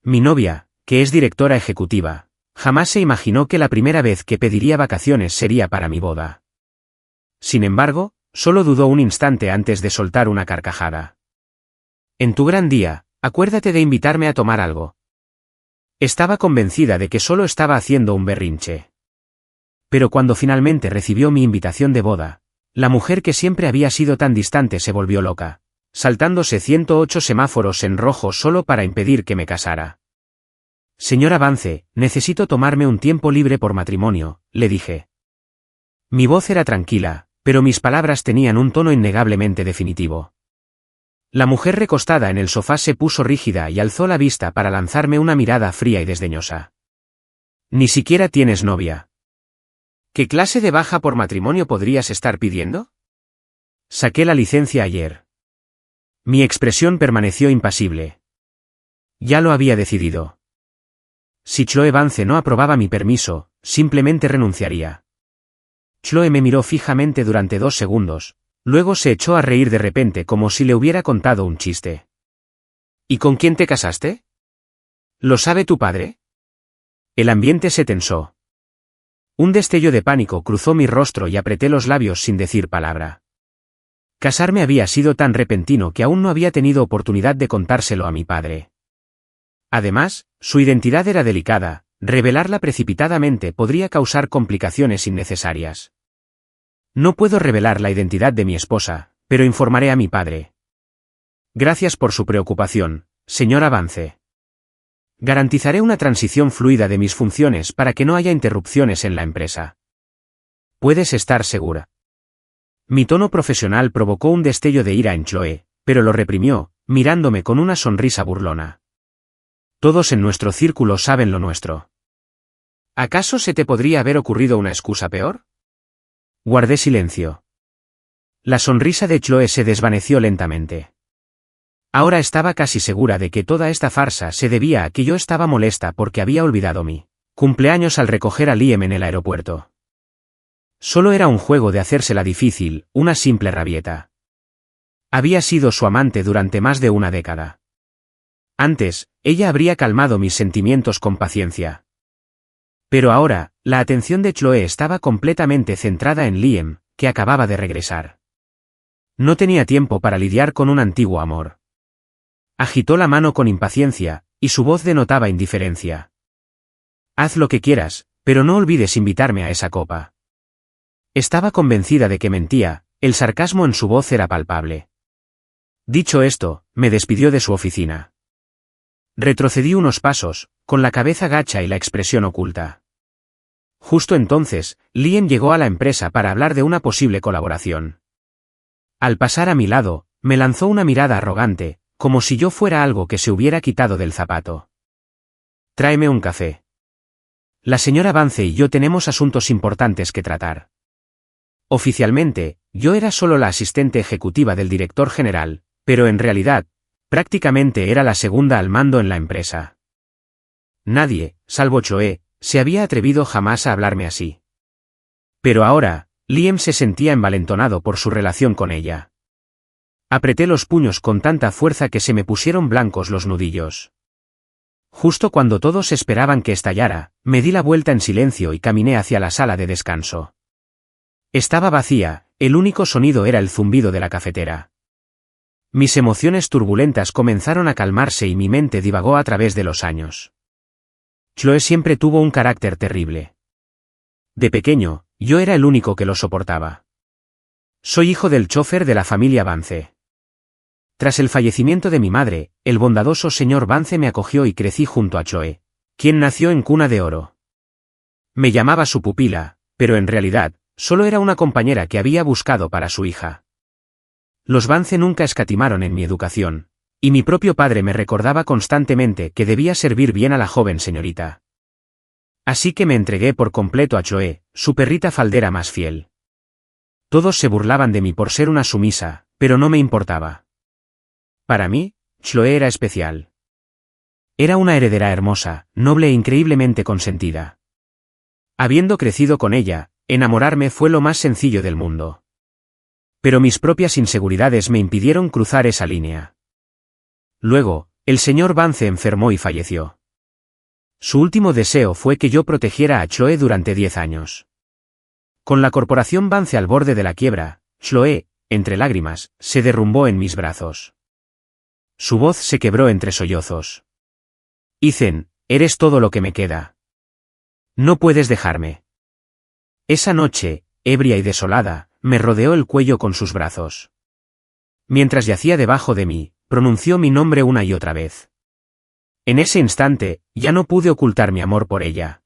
Mi novia, que es directora ejecutiva, jamás se imaginó que la primera vez que pediría vacaciones sería para mi boda. Sin embargo, solo dudó un instante antes de soltar una carcajada. En tu gran día, acuérdate de invitarme a tomar algo. Estaba convencida de que solo estaba haciendo un berrinche. Pero cuando finalmente recibió mi invitación de boda, la mujer que siempre había sido tan distante se volvió loca, saltándose 108 semáforos en rojo solo para impedir que me casara. Señora Vance, necesito tomarme un tiempo libre por matrimonio, le dije. Mi voz era tranquila, pero mis palabras tenían un tono innegablemente definitivo. La mujer recostada en el sofá se puso rígida y alzó la vista para lanzarme una mirada fría y desdeñosa. Ni siquiera tienes novia. ¿Qué clase de baja por matrimonio podrías estar pidiendo? Saqué la licencia ayer. Mi expresión permaneció impasible. Ya lo había decidido. Si Chloe Vance no aprobaba mi permiso, simplemente renunciaría. Chloe me miró fijamente durante 2 segundos, luego se echó a reír de repente como si le hubiera contado un chiste. ¿Y con quién te casaste? ¿Lo sabe tu padre? El ambiente se tensó. Un destello de pánico cruzó mi rostro y apreté los labios sin decir palabra. Casarme había sido tan repentino que aún no había tenido oportunidad de contárselo a mi padre. Además, su identidad era delicada, revelarla precipitadamente podría causar complicaciones innecesarias. No puedo revelar la identidad de mi esposa, pero informaré a mi padre. Gracias por su preocupación, señora Vance. Garantizaré una transición fluida de mis funciones para que no haya interrupciones en la empresa. Puedes estar segura. Mi tono profesional provocó un destello de ira en Chloe, pero lo reprimió, mirándome con una sonrisa burlona. Todos en nuestro círculo saben lo nuestro. ¿Acaso se te podría haber ocurrido una excusa peor? Guardé silencio. La sonrisa de Chloe se desvaneció lentamente. Ahora estaba casi segura de que toda esta farsa se debía a que yo estaba molesta porque había olvidado mi cumpleaños al recoger a Liam en el aeropuerto. Solo era un juego de hacérsela difícil, una simple rabieta. Había sido su amante durante más de una década. Antes, ella habría calmado mis sentimientos con paciencia. Pero ahora, la atención de Chloe estaba completamente centrada en Liam, que acababa de regresar. No tenía tiempo para lidiar con un antiguo amor. Agitó la mano con impaciencia, y su voz denotaba indiferencia. Haz lo que quieras, pero no olvides invitarme a esa copa. Estaba convencida de que mentía, el sarcasmo en su voz era palpable. Dicho esto, me despidió de su oficina. Retrocedí unos pasos, con la cabeza gacha y la expresión oculta. Justo entonces, Liam llegó a la empresa para hablar de una posible colaboración. Al pasar a mi lado, me lanzó una mirada arrogante, como si yo fuera algo que se hubiera quitado del zapato. Tráeme un café. La señora Vance y yo tenemos asuntos importantes que tratar. Oficialmente, yo era solo la asistente ejecutiva del director general, pero en realidad, prácticamente era la segunda al mando en la empresa. Nadie, salvo Chloe, se había atrevido jamás a hablarme así. Pero ahora, Liam se sentía envalentonado por su relación con ella. Apreté los puños con tanta fuerza que se me pusieron blancos los nudillos. Justo cuando todos esperaban que estallara, me di la vuelta en silencio y caminé hacia la sala de descanso. Estaba vacía, el único sonido era el zumbido de la cafetera. Mis emociones turbulentas comenzaron a calmarse y mi mente divagó a través de los años. Chloe siempre tuvo un carácter terrible. De pequeño, yo era el único que lo soportaba. Soy hijo del chofer de la familia Vance. Tras el fallecimiento de mi madre, el bondadoso señor Vance me acogió y crecí junto a Chloe, quien nació en cuna de oro. Me llamaba su pupila, pero en realidad, solo era una compañera que había buscado para su hija. Los Vance nunca escatimaron en mi educación, y mi propio padre me recordaba constantemente que debía servir bien a la joven señorita. Así que me entregué por completo a Chloe, su perrita faldera más fiel. Todos se burlaban de mí por ser una sumisa, pero no me importaba. Para mí, Chloe era especial. Era una heredera hermosa, noble e increíblemente consentida. Habiendo crecido con ella, enamorarme fue lo más sencillo del mundo. Pero mis propias inseguridades me impidieron cruzar esa línea. Luego, El señor Vance enfermó y falleció. Su último deseo fue que yo protegiera a Chloe durante 10 años. Con la corporación Vance al borde de la quiebra, Chloe, entre lágrimas, se derrumbó en mis brazos. Su voz se quebró entre sollozos. Ethan, eres todo lo que me queda. No puedes dejarme. Esa noche, ebria y desolada, me rodeó el cuello con sus brazos. Mientras yacía debajo de mí, pronunció mi nombre una y otra vez. En ese instante, ya no pude ocultar mi amor por ella.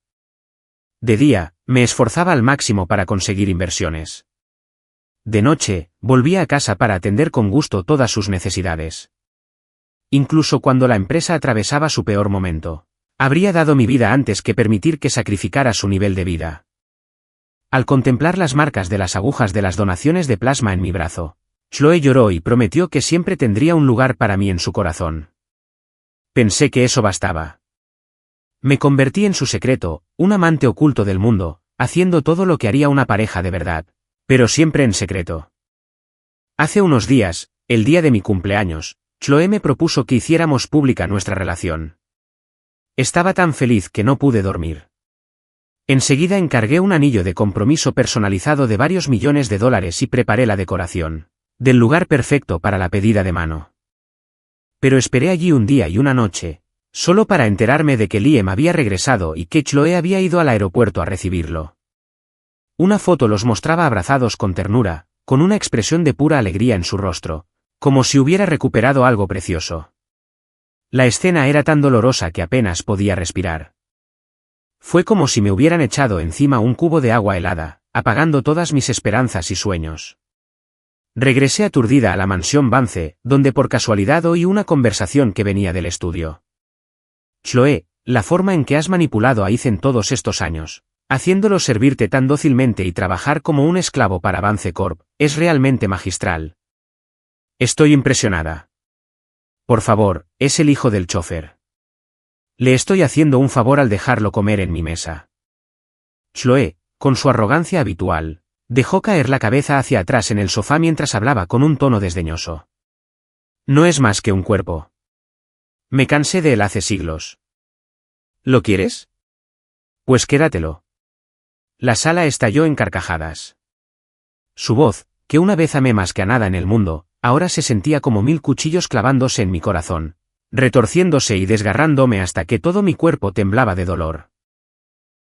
De día, me esforzaba al máximo para conseguir inversiones. De noche, volvía a casa para atender con gusto todas sus necesidades. Incluso cuando la empresa atravesaba su peor momento, habría dado mi vida antes que permitir que sacrificara su nivel de vida. Al contemplar las marcas de las agujas de las donaciones de plasma en mi brazo, Chloe lloró y prometió que siempre tendría un lugar para mí en su corazón. Pensé que eso bastaba. Me convertí en su secreto, un amante oculto del mundo, haciendo todo lo que haría una pareja de verdad, pero siempre en secreto. Hace unos días, el día de mi cumpleaños, Chloe me propuso que hiciéramos pública nuestra relación. Estaba tan feliz que no pude dormir. Enseguida encargué un anillo de compromiso personalizado de varios millones de dólares y preparé la decoración del lugar perfecto para la pedida de mano. Pero esperé allí un día y una noche, solo para enterarme de que Liam había regresado y que Chloe había ido al aeropuerto a recibirlo. Una foto los mostraba abrazados con ternura, con una expresión de pura alegría en su rostro, como si hubiera recuperado algo precioso. La escena era tan dolorosa que apenas podía respirar. Fue como si me hubieran echado encima un cubo de agua helada, apagando todas mis esperanzas y sueños. Regresé aturdida a la mansión Vance, donde por casualidad oí una conversación que venía del estudio. Chloe, la forma en que has manipulado a Ethan todos estos años, haciéndolo servirte tan dócilmente y trabajar como un esclavo para Vance Corp, es realmente magistral. Estoy impresionada. Por favor, es el hijo del chofer. Le estoy haciendo un favor al dejarlo comer en mi mesa. Chloe, con su arrogancia habitual, dejó caer la cabeza hacia atrás en el sofá mientras hablaba con un tono desdeñoso. No es más que un cuerpo. Me cansé de él hace siglos. ¿Lo quieres? Pues quédatelo. La sala estalló en carcajadas. Su voz, que una vez amé más que a nada en el mundo, ahora se sentía como 1000 cuchillos clavándose en mi corazón, retorciéndose y desgarrándome hasta que todo mi cuerpo temblaba de dolor.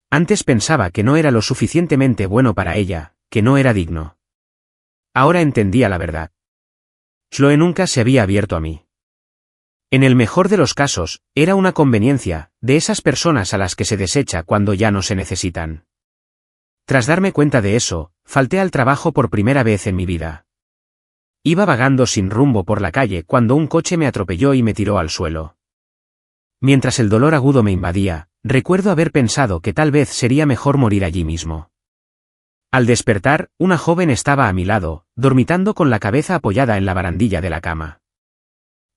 Antes pensaba que no era lo suficientemente bueno para ella, que no era digno. Ahora entendía la verdad. Chloe nunca se había abierto a mí. En el mejor de los casos, era una conveniencia, de esas personas a las que se desecha cuando ya no se necesitan. Tras darme cuenta de eso, falté al trabajo por primera vez en mi vida. Iba vagando sin rumbo por la calle cuando un coche me atropelló y me tiró al suelo. Mientras el dolor agudo me invadía, recuerdo haber pensado que tal vez sería mejor morir allí mismo. Al despertar, una joven estaba a mi lado, dormitando con la cabeza apoyada en la barandilla de la cama.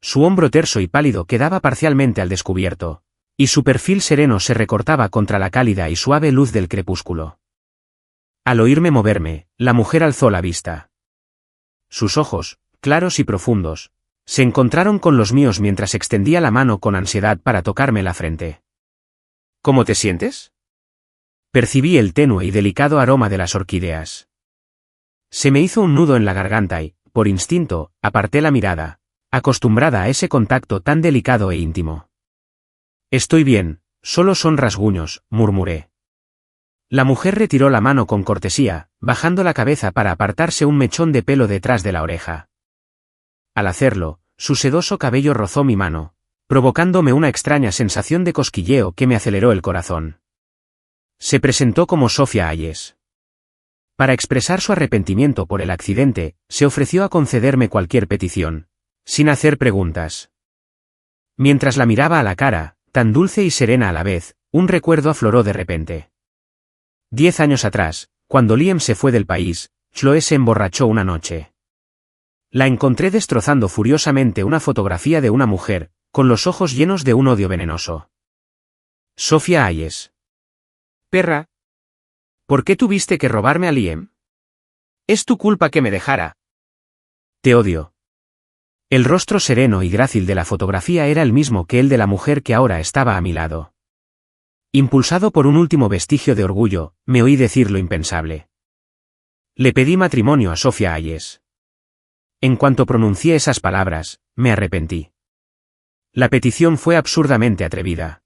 Su hombro terso y pálido quedaba parcialmente al descubierto, y su perfil sereno se recortaba contra la cálida y suave luz del crepúsculo. Al oírme moverme, la mujer alzó la vista. Sus ojos, claros y profundos, se encontraron con los míos mientras extendía la mano con ansiedad para tocarme la frente. ¿Cómo te sientes? Percibí el tenue y delicado aroma de las orquídeas. Se me hizo un nudo en la garganta y, por instinto, aparté la mirada, acostumbrada a ese contacto tan delicado e íntimo. Estoy bien, solo son rasguños, murmuré. La mujer retiró la mano con cortesía, bajando la cabeza para apartarse un mechón de pelo detrás de la oreja. Al hacerlo, su sedoso cabello rozó mi mano, provocándome una extraña sensación de cosquilleo que me aceleró el corazón. Se presentó como Sofía Hayes. Para expresar su arrepentimiento por el accidente, se ofreció a concederme cualquier petición, sin hacer preguntas. Mientras la miraba a la cara, tan dulce y serena a la vez, un recuerdo afloró de repente. 10 años atrás, cuando Liam se fue del país, Chloe se emborrachó una noche. La encontré destrozando furiosamente una fotografía de una mujer, con los ojos llenos de un odio venenoso. Sofía Hayes. Perra. ¿Por qué tuviste que robarme a Liam? Es tu culpa que me dejara. Te odio. El rostro sereno y grácil de la fotografía era el mismo que el de la mujer que ahora estaba a mi lado. Impulsado por un último vestigio de orgullo, me oí decir lo impensable. Le pedí matrimonio a Sofía Hayes. En cuanto pronuncié esas palabras, me arrepentí. La petición fue absurdamente atrevida.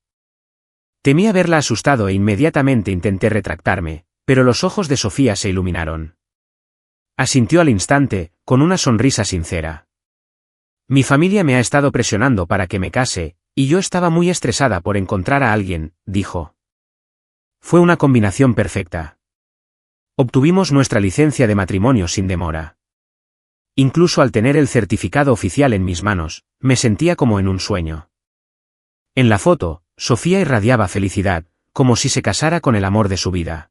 Temí haberla asustado e inmediatamente intenté retractarme, pero los ojos de Sofía se iluminaron. Asintió al instante, con una sonrisa sincera. Mi familia me ha estado presionando para que me case, y yo estaba muy estresada por encontrar a alguien, dijo. Fue una combinación perfecta. Obtuvimos nuestra licencia de matrimonio sin demora. Incluso al tener el certificado oficial en mis manos, me sentía como en un sueño. En la foto, Sofía irradiaba felicidad, como si se casara con el amor de su vida.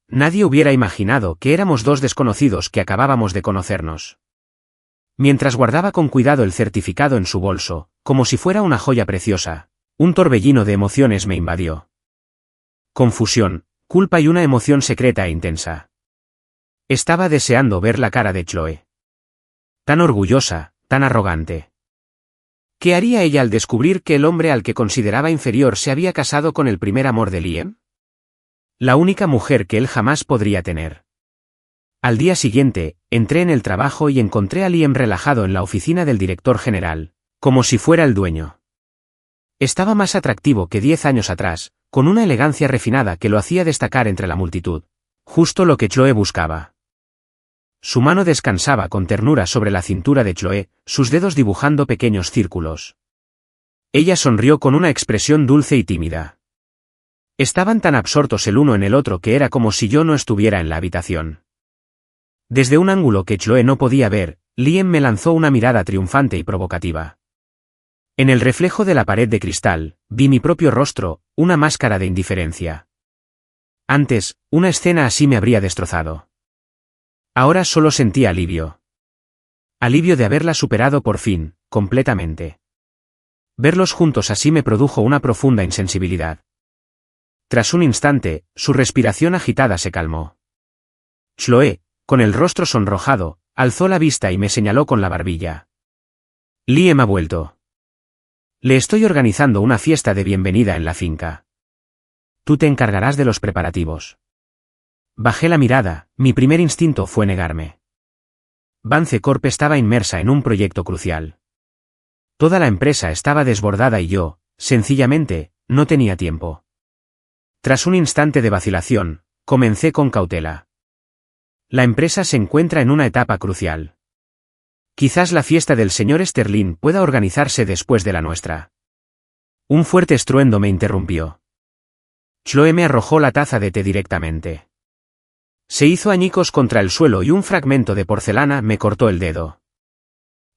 Nadie hubiera imaginado que éramos dos desconocidos que acabábamos de conocernos. Mientras guardaba con cuidado el certificado en su bolso, como si fuera una joya preciosa, un torbellino de emociones me invadió. Confusión, culpa y una emoción secreta e intensa. Estaba deseando ver la cara de Chloe. Tan orgullosa, tan arrogante. ¿Qué haría ella al descubrir que el hombre al que consideraba inferior se había casado con el primer amor de Liam? La única mujer que él jamás podría tener. Al día siguiente, entré en el trabajo y encontré a Liam relajado en la oficina del director general, como si fuera el dueño. Estaba más atractivo que 10 años atrás, con una elegancia refinada que lo hacía destacar entre la multitud, justo lo que Chloe buscaba. Su mano descansaba con ternura sobre la cintura de Chloe, sus dedos dibujando pequeños círculos. Ella sonrió con una expresión dulce y tímida. Estaban tan absortos el uno en el otro que era como si yo no estuviera en la habitación. Desde un ángulo que Chloe no podía ver, Liam me lanzó una mirada triunfante y provocativa. En el reflejo de la pared de cristal, vi mi propio rostro, una máscara de indiferencia. Antes, una escena así me habría destrozado. Ahora solo sentía alivio. Alivio de haberla superado por fin, completamente. Verlos juntos así me produjo una profunda insensibilidad. Tras un instante, su respiración agitada se calmó. Chloe, con el rostro sonrojado, alzó la vista y me señaló con la barbilla. Liam ha vuelto. Le estoy organizando una fiesta de bienvenida en la finca. Tú te encargarás de los preparativos. Bajé la mirada, mi primer instinto fue negarme. Vance Corp estaba inmersa en un proyecto crucial. Toda la empresa estaba desbordada y yo, sencillamente, no tenía tiempo. Tras un instante de vacilación, comencé con cautela. La empresa se encuentra en una etapa crucial. Quizás la fiesta del señor Sterling pueda organizarse después de la nuestra. Un fuerte estruendo me interrumpió. Chloe me arrojó la taza de té directamente. Se hizo añicos contra el suelo y un fragmento de porcelana me cortó el dedo.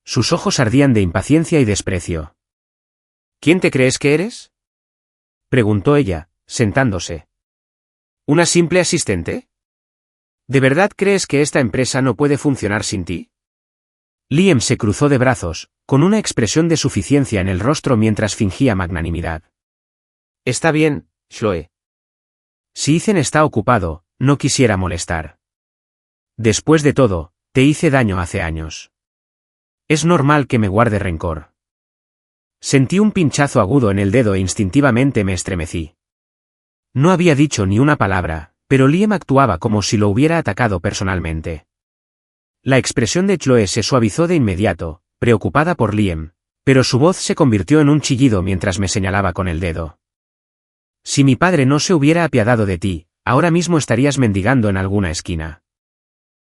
Sus ojos ardían de impaciencia y desprecio. ¿Quién te crees que eres?, preguntó ella, sentándose. ¿Una simple asistente? ¿De verdad crees que esta empresa no puede funcionar sin ti? Liam se cruzó de brazos, con una expresión de suficiencia en el rostro mientras fingía magnanimidad. Está bien, Chloe. Si Ethan está ocupado, no quisiera molestar. Después de todo, te hice daño hace años. Es normal que me guarde rencor. Sentí un pinchazo agudo en el dedo e instintivamente me estremecí. No había dicho ni una palabra, pero Liam actuaba como si lo hubiera atacado personalmente. La expresión de Chloe se suavizó de inmediato, preocupada por Liam, pero su voz se convirtió en un chillido mientras me señalaba con el dedo. Si mi padre no se hubiera apiadado de ti, ahora mismo estarías mendigando en alguna esquina.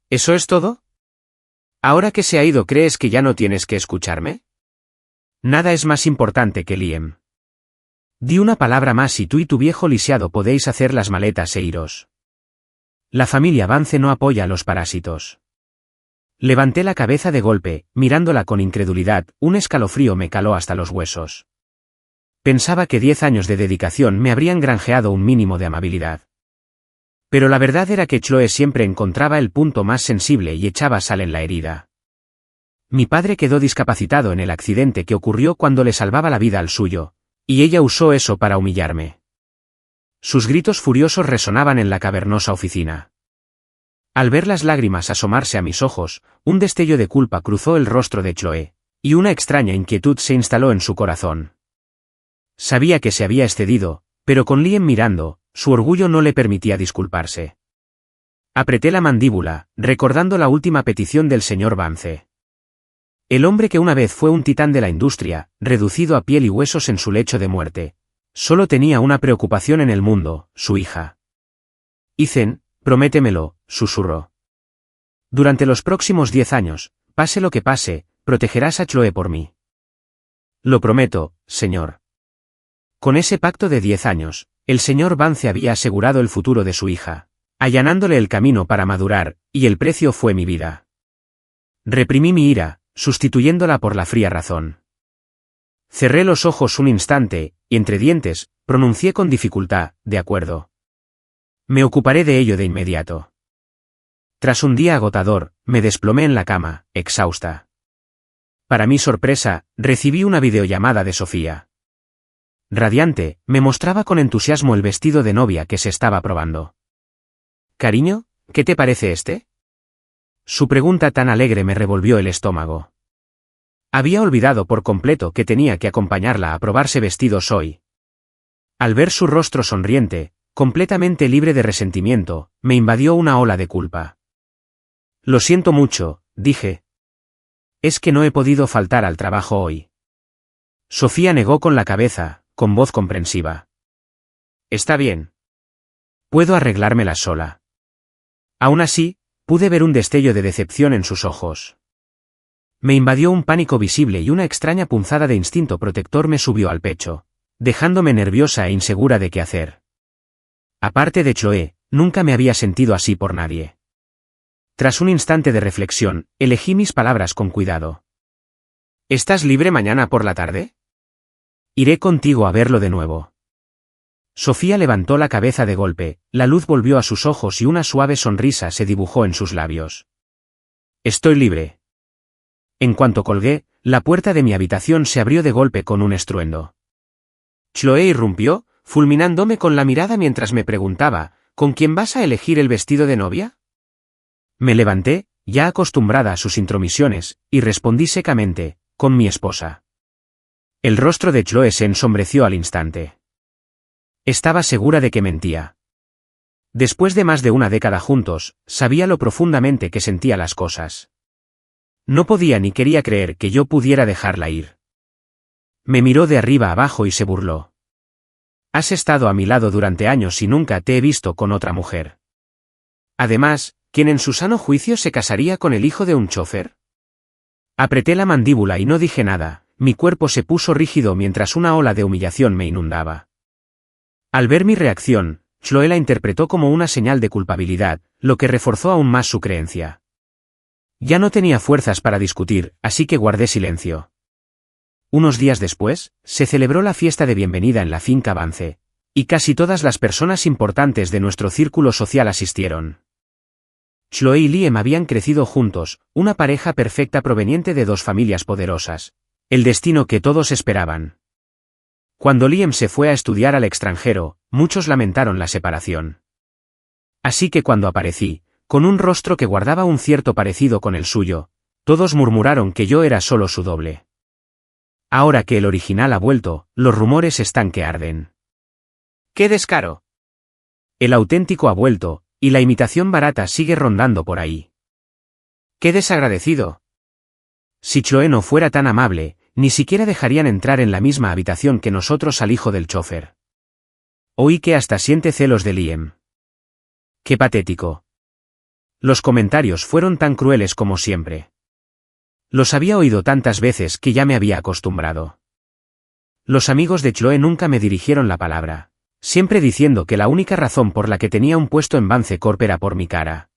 ¿Eso es todo? ¿Ahora que se ha ido crees que ya no tienes que escucharme? Nada es más importante que Liam. Di una palabra más y tú y tu viejo lisiado podéis hacer las maletas e iros. La familia Vance no apoya a los parásitos. Levanté la cabeza de golpe, mirándola con incredulidad, un escalofrío me caló hasta los huesos. Pensaba que 10 años de dedicación me habrían granjeado un mínimo de amabilidad. Pero la verdad era que Chloe siempre encontraba el punto más sensible y echaba sal en la herida. Mi padre quedó discapacitado en el accidente que ocurrió cuando le salvaba la vida al suyo, y ella usó eso para humillarme. Sus gritos furiosos resonaban en la cavernosa oficina. Al ver las lágrimas asomarse a mis ojos, un destello de culpa cruzó el rostro de Chloe, Y una extraña inquietud se instaló en su corazón. Sabía que se había excedido, pero con Liam mirando, su orgullo no le permitía disculparse. Apreté la mandíbula, recordando la última petición del señor Vance. El hombre que una vez fue un titán de la industria, reducido a piel y huesos en su lecho de muerte, solo tenía una preocupación en el mundo, su hija. Ethan, prométemelo, susurró. Durante los próximos 10 años, pase lo que pase, protegerás a Chloe por mí. Lo prometo, señor. Con ese pacto de 10 años, el señor Vance había asegurado el futuro de su hija, allanándole el camino para madurar, y el precio fue mi vida. Reprimí mi ira, sustituyéndola por la fría razón. Cerré los ojos un instante, y entre dientes, pronuncié con dificultad, de acuerdo. Me ocuparé de ello de inmediato. Tras un día agotador, me desplomé en la cama, exhausta. Para mi sorpresa, recibí una videollamada de Sofía. Radiante, me mostraba con entusiasmo el vestido de novia que se estaba probando. «Cariño, ¿qué te parece este?» Su pregunta tan alegre me revolvió el estómago. Había olvidado por completo que tenía que acompañarla a probarse vestidos hoy. Al ver su rostro sonriente, completamente libre de resentimiento, me invadió una ola de culpa. «Lo siento mucho», dije. «Es que no he podido faltar al trabajo hoy». Sofía negó con la cabeza, con voz comprensiva. «Está bien. Puedo arreglármela sola». Aún así, pude ver un destello de decepción en sus ojos. Me invadió un pánico visible y una extraña punzada de instinto protector me subió al pecho, dejándome nerviosa e insegura de qué hacer. Aparte de Chloe, nunca me había sentido así por nadie. Tras un instante de reflexión, elegí mis palabras con cuidado. «¿Estás libre mañana por la tarde?» «Iré contigo a verlo de nuevo». Sofía levantó la cabeza de golpe, la luz volvió a sus ojos y una suave sonrisa se dibujó en sus labios. «Estoy libre». En cuanto colgué, la puerta de mi habitación se abrió de golpe con un estruendo. Chloe irrumpió, fulminándome con la mirada mientras me preguntaba, «¿Con quién vas a elegir el vestido de novia?» Me levanté, ya acostumbrada a sus intromisiones, y respondí secamente, «Con mi esposa». El rostro de Chloe se ensombreció al instante. Estaba segura de que mentía. Después de más de una década juntos, sabía lo profundamente que sentía las cosas. No podía ni quería creer que yo pudiera dejarla ir. Me miró de arriba abajo y se burló. «Has estado a mi lado durante años y nunca te he visto con otra mujer. Además, ¿quién en su sano juicio se casaría con el hijo de un chófer?» Apreté la mandíbula y no dije nada, mi cuerpo se puso rígido mientras una ola de humillación me inundaba. Al ver mi reacción, Chloe la interpretó como una señal de culpabilidad, lo que reforzó aún más su creencia. Ya no tenía fuerzas para discutir, así que guardé silencio. Unos días después, se celebró la fiesta de bienvenida en la finca Vance, y casi todas las personas importantes de nuestro círculo social asistieron. Chloe y Liam habían crecido juntos, una pareja perfecta proveniente de dos familias poderosas, el destino que todos esperaban. Cuando Liam se fue a estudiar al extranjero, muchos lamentaron la separación. Así que cuando aparecí, con un rostro que guardaba un cierto parecido con el suyo, todos murmuraron que yo era solo su doble. Ahora que el original ha vuelto, los rumores están que arden. ¡Qué descaro! El auténtico ha vuelto, y la imitación barata sigue rondando por ahí. ¡Qué desagradecido! Si Chloe no fuera tan amable, ni siquiera dejarían entrar en la misma habitación que nosotros al hijo del chófer. Oí que hasta siente celos de Liam. ¡Qué patético! Los comentarios fueron tan crueles como siempre. Los había oído tantas veces que ya me había acostumbrado. Los amigos de Chloe nunca me dirigieron la palabra, siempre diciendo que la única razón por la que tenía un puesto en Vance Corp era por mi cara.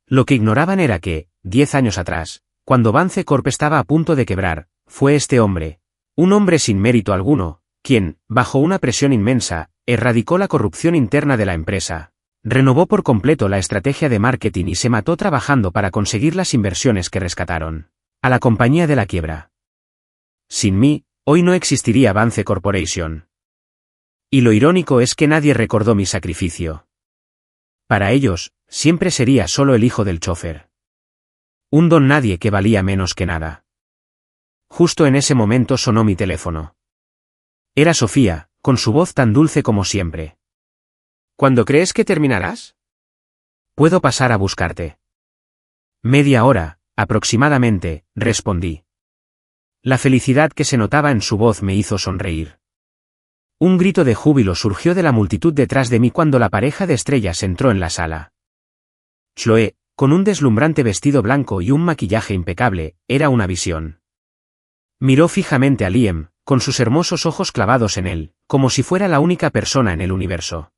Lo que ignoraban era que, 10 años atrás, cuando Vance Corp estaba a punto de quebrar, fue este hombre, un hombre sin mérito alguno, quien, bajo una presión inmensa, erradicó la corrupción interna de la empresa, renovó por completo la estrategia de marketing y se mató trabajando para conseguir las inversiones que rescataron a la compañía de la quiebra. Sin mí, hoy no existiría Vance Corporation. Y lo irónico es que nadie recordó mi sacrificio. Para ellos, siempre sería solo el hijo del chófer. Un don nadie que valía menos que nada. Justo en ese momento sonó mi teléfono. Era Sofía, con su voz tan dulce como siempre. ¿Cuándo crees que terminarás? Puedo pasar a buscarte. Media hora, aproximadamente, respondí. La felicidad que se notaba en su voz me hizo sonreír. Un grito de júbilo surgió de la multitud detrás de mí cuando la pareja de estrellas entró en la sala. Chloé, con un deslumbrante vestido blanco y un maquillaje impecable, era una visión. Miró fijamente a Liam, con sus hermosos ojos clavados en él, como si fuera la única persona en el universo.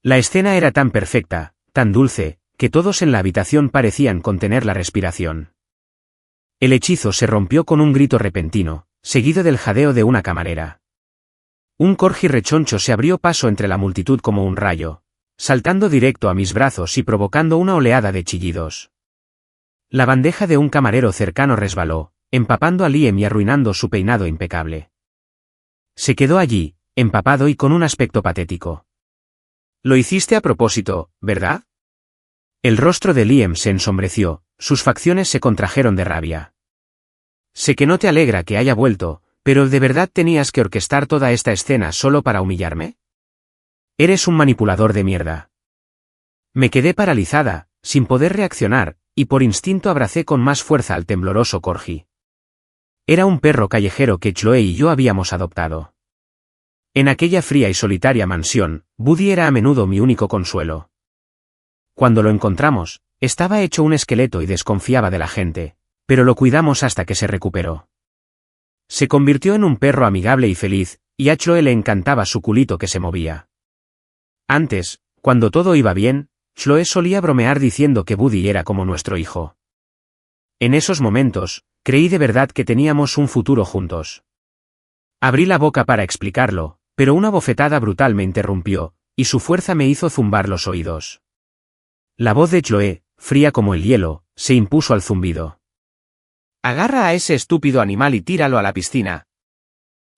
La escena era tan perfecta, tan dulce, que todos en la habitación parecían contener la respiración. El hechizo se rompió con un grito repentino, seguido del jadeo de una camarera. Un corgi rechoncho se abrió paso entre la multitud como un rayo, saltando directo a mis brazos y provocando una oleada de chillidos. La bandeja de un camarero cercano resbaló, empapando a Liam y arruinando su peinado impecable. Se quedó allí, empapado y con un aspecto patético. Lo hiciste a propósito, ¿verdad? El rostro de Liam se ensombreció, sus facciones se contrajeron de rabia. Sé que no te alegra que haya vuelto, pero ¿de verdad tenías que orquestar toda esta escena solo para humillarme? Eres un manipulador de mierda. Me quedé paralizada, sin poder reaccionar, y por instinto abracé con más fuerza al tembloroso corgi. Era un perro callejero que Chloé y yo habíamos adoptado. En aquella fría y solitaria mansión, Buddy era a menudo mi único consuelo. Cuando lo encontramos, estaba hecho un esqueleto y desconfiaba de la gente, pero lo cuidamos hasta que se recuperó. Se convirtió en un perro amigable y feliz, y a Chloé le encantaba su culito que se movía. Antes, cuando todo iba bien, Chloé solía bromear diciendo que Buddy era como nuestro hijo. En esos momentos, creí de verdad que teníamos un futuro juntos. Abrí la boca para explicarlo, pero una bofetada brutal me interrumpió, y su fuerza me hizo zumbar los oídos. La voz de Chloé, fría como el hielo, se impuso al zumbido. Agarra a ese estúpido animal y tíralo a la piscina.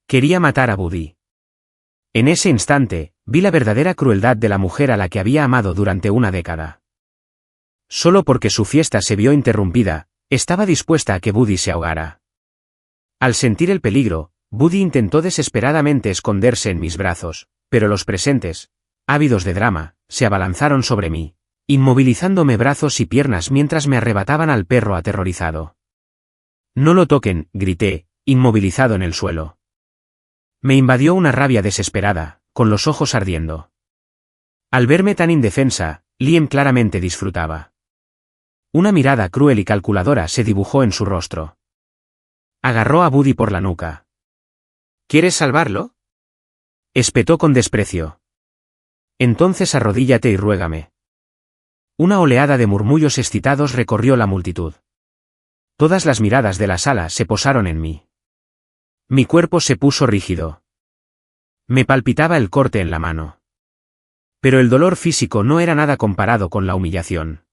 Quería matar a Buddy. En ese instante, vi la verdadera crueldad de la mujer a la que había amado durante una década. Solo porque su fiesta se vio interrumpida, estaba dispuesta a que Buddy se ahogara. Al sentir el peligro, Buddy intentó desesperadamente esconderse en mis brazos, pero los presentes, ávidos de drama, se abalanzaron sobre mí, inmovilizándome brazos y piernas mientras me arrebataban al perro aterrorizado. «No lo toquen», grité, inmovilizado en el suelo. Me invadió una rabia desesperada, con los ojos ardiendo. Al verme tan indefensa, Liam claramente disfrutaba. Una mirada cruel y calculadora se dibujó en su rostro. Agarró a Buddy por la nuca. ¿Quieres salvarlo?, espetó con desprecio. Entonces arrodíllate y ruégame. Una oleada de murmullos excitados recorrió la multitud. Todas las miradas de la sala se posaron en mí. Mi cuerpo se puso rígido. Me palpitaba el corte en la mano. Pero el dolor físico no era nada comparado con la humillación.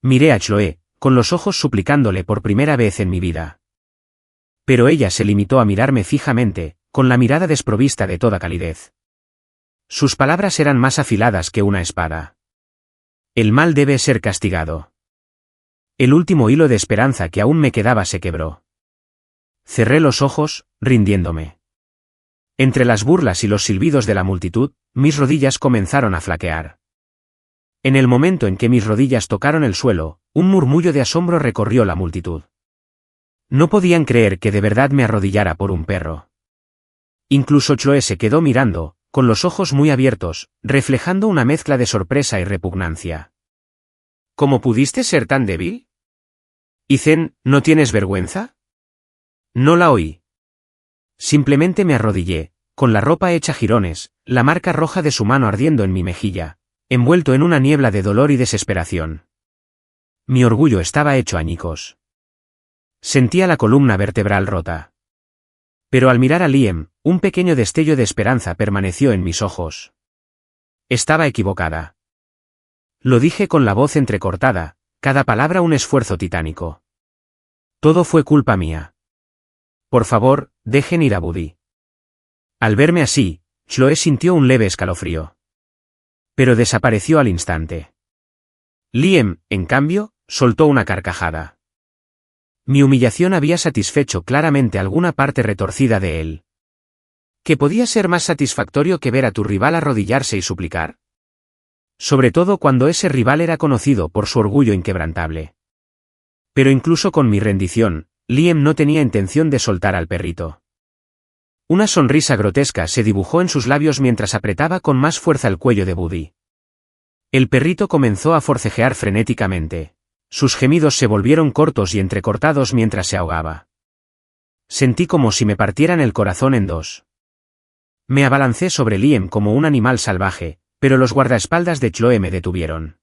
Miré a Chloé, con los ojos suplicándole por primera vez en mi vida. Pero ella se limitó a mirarme fijamente, con la mirada desprovista de toda calidez. Sus palabras eran más afiladas que una espada. El mal debe ser castigado. El último hilo de esperanza que aún me quedaba se quebró. Cerré los ojos, rindiéndome. Entre las burlas y los silbidos de la multitud, mis rodillas comenzaron a flaquear. En el momento en que mis rodillas tocaron el suelo, un murmullo de asombro recorrió la multitud. No podían creer que de verdad me arrodillara por un perro. Incluso Chloé se quedó mirando, con los ojos muy abiertos, reflejando una mezcla de sorpresa y repugnancia. ¿Cómo pudiste ser tan débil? Ethan, ¿no tienes vergüenza? No la oí. Simplemente me arrodillé, con la ropa hecha jirones, la marca roja de su mano ardiendo en mi mejilla, envuelto en una niebla de dolor y desesperación. Mi orgullo estaba hecho añicos. Sentía la columna vertebral rota. Pero al mirar a Liam, un pequeño destello de esperanza permaneció en mis ojos. Estaba equivocada. Lo dije con la voz entrecortada, cada palabra un esfuerzo titánico. Todo fue culpa mía. Por favor, dejen ir a Buddy. Al verme así, Chloé sintió un leve escalofrío. Pero desapareció al instante. Liam, en cambio, soltó una carcajada. Mi humillación había satisfecho claramente alguna parte retorcida de él. ¿Qué podía ser más satisfactorio que ver a tu rival arrodillarse y suplicar? Sobre todo cuando ese rival era conocido por su orgullo inquebrantable. Pero incluso con mi rendición, Liam no tenía intención de soltar al perrito. Una sonrisa grotesca se dibujó en sus labios mientras apretaba con más fuerza el cuello de Buddy. El perrito comenzó a forcejear frenéticamente. Sus gemidos se volvieron cortos y entrecortados mientras se ahogaba. Sentí como si me partieran el corazón en dos. Me abalancé sobre Liam como un animal salvaje, pero los guardaespaldas de Chloe me detuvieron.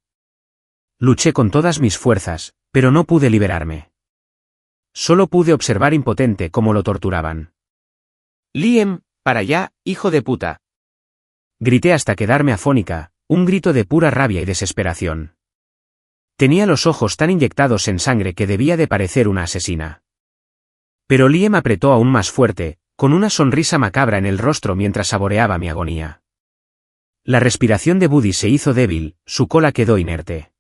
Luché con todas mis fuerzas, pero no pude liberarme. Solo pude observar impotente cómo lo torturaban. «Liam, para allá, hijo de puta». Grité hasta quedarme afónica, un grito de pura rabia y desesperación. Tenía los ojos tan inyectados en sangre que debía de parecer una asesina. Pero Liam apretó aún más fuerte, con una sonrisa macabra en el rostro mientras saboreaba mi agonía. La respiración de Buddy se hizo débil, su cola quedó inerte.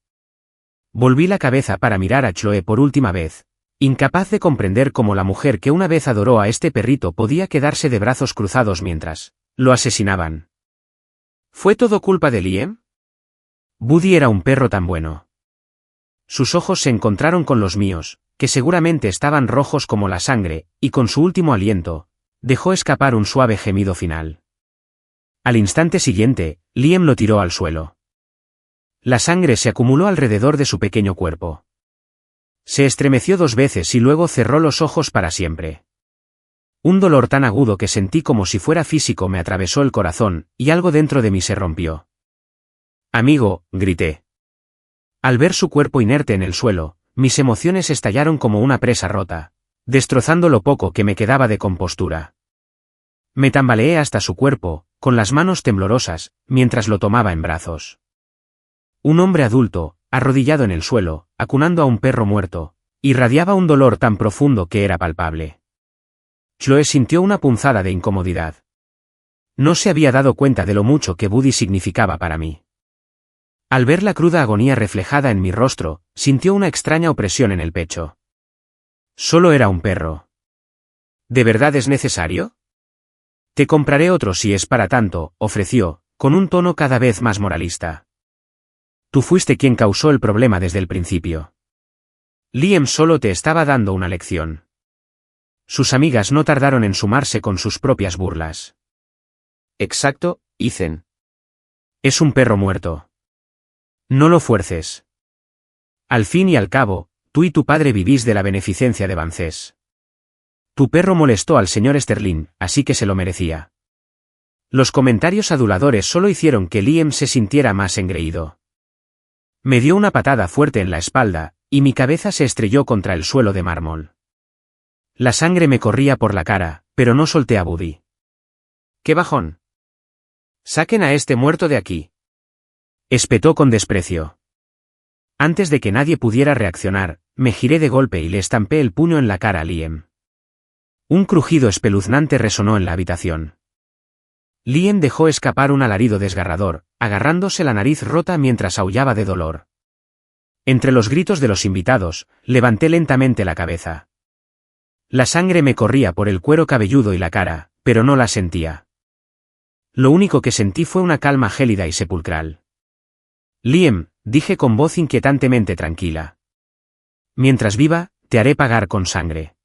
Volví la cabeza para mirar a Chloe por última vez, incapaz de comprender cómo la mujer que una vez adoró a este perrito podía quedarse de brazos cruzados mientras lo asesinaban. ¿Fue todo culpa de Liam? Buddy era un perro tan bueno. Sus ojos se encontraron con los míos, que seguramente estaban rojos como la sangre, y con su último aliento, dejó escapar un suave gemido final. Al instante siguiente, Liam lo tiró al suelo. La sangre se acumuló alrededor de su pequeño cuerpo. Se estremeció 2 veces y luego cerró los ojos para siempre. Un dolor tan agudo que sentí como si fuera físico me atravesó el corazón, y algo dentro de mí se rompió. «Amigo», grité. Al ver su cuerpo inerte en el suelo, mis emociones estallaron como una presa rota, destrozando lo poco que me quedaba de compostura. Me tambaleé hasta su cuerpo, con las manos temblorosas, mientras lo tomaba en brazos. Un hombre adulto, arrodillado en el suelo, acunando a un perro muerto, irradiaba un dolor tan profundo que era palpable. Chloe sintió una punzada de incomodidad. No se había dado cuenta de lo mucho que Buddy significaba para mí. Al ver la cruda agonía reflejada en mi rostro, sintió una extraña opresión en el pecho. Solo era un perro. ¿De verdad es necesario? Te compraré otro si es para tanto, ofreció, con un tono cada vez más moralista. Tú fuiste quien causó el problema desde el principio. Liam solo te estaba dando una lección. Sus amigas no tardaron en sumarse con sus propias burlas. Exacto, Ethan. Es un perro muerto. No lo fuerces. Al fin y al cabo, tú y tu padre vivís de la beneficencia de Bancés. Tu perro molestó al señor Sterling, así que se lo merecía. Los comentarios aduladores solo hicieron que Liam se sintiera más engreído. Me dio una patada fuerte en la espalda, y mi cabeza se estrelló contra el suelo de mármol. La sangre me corría por la cara, pero no solté a Buddy. ¡Qué bajón! ¡Saquen a este muerto de aquí!, espetó con desprecio. Antes de que nadie pudiera reaccionar, me giré de golpe y le estampé el puño en la cara a Liam. Un crujido espeluznante resonó en la habitación. Liam dejó escapar un alarido desgarrador, agarrándose la nariz rota mientras aullaba de dolor. Entre los gritos de los invitados, levanté lentamente la cabeza. La sangre me corría por el cuero cabelludo y la cara, pero no la sentía. Lo único que sentí fue una calma gélida y sepulcral. Liam, dije con voz inquietantemente tranquila. Mientras viva, te haré pagar con sangre.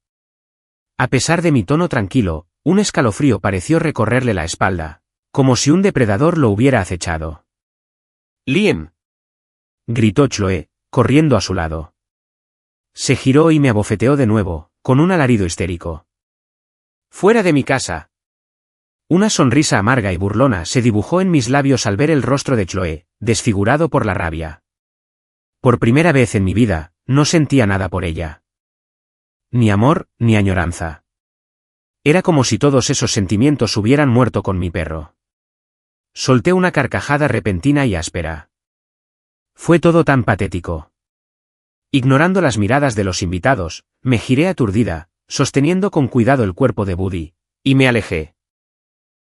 A pesar de mi tono tranquilo, un escalofrío pareció recorrerle la espalda, como si un depredador lo hubiera acechado. «Liam», gritó Chloe, corriendo a su lado. Se giró y me abofeteó de nuevo, con un alarido histérico. «¡Fuera de mi casa!». Una sonrisa amarga y burlona se dibujó en mis labios al ver el rostro de Chloe, desfigurado por la rabia. Por primera vez en mi vida, no sentía nada por ella. Ni amor, ni añoranza. Era como si todos esos sentimientos hubieran muerto con mi perro. Solté una carcajada repentina y áspera. Fue todo tan patético. Ignorando las miradas de los invitados, me giré aturdida, sosteniendo con cuidado el cuerpo de Buddy, y me alejé.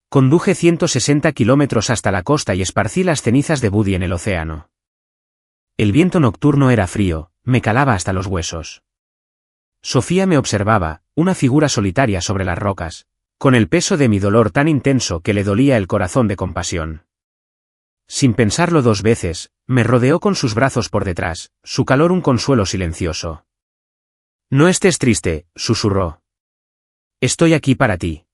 Conduje 160 kilómetros hasta la costa y esparcí las cenizas de Buddy en el océano. El viento nocturno era frío, me calaba hasta los huesos. Sofía me observaba, una figura solitaria sobre las rocas, con el peso de mi dolor tan intenso que le dolía el corazón de compasión. Sin pensarlo dos veces, me rodeó con sus brazos por detrás, su calor un consuelo silencioso. No estés triste, susurró. Estoy aquí para ti.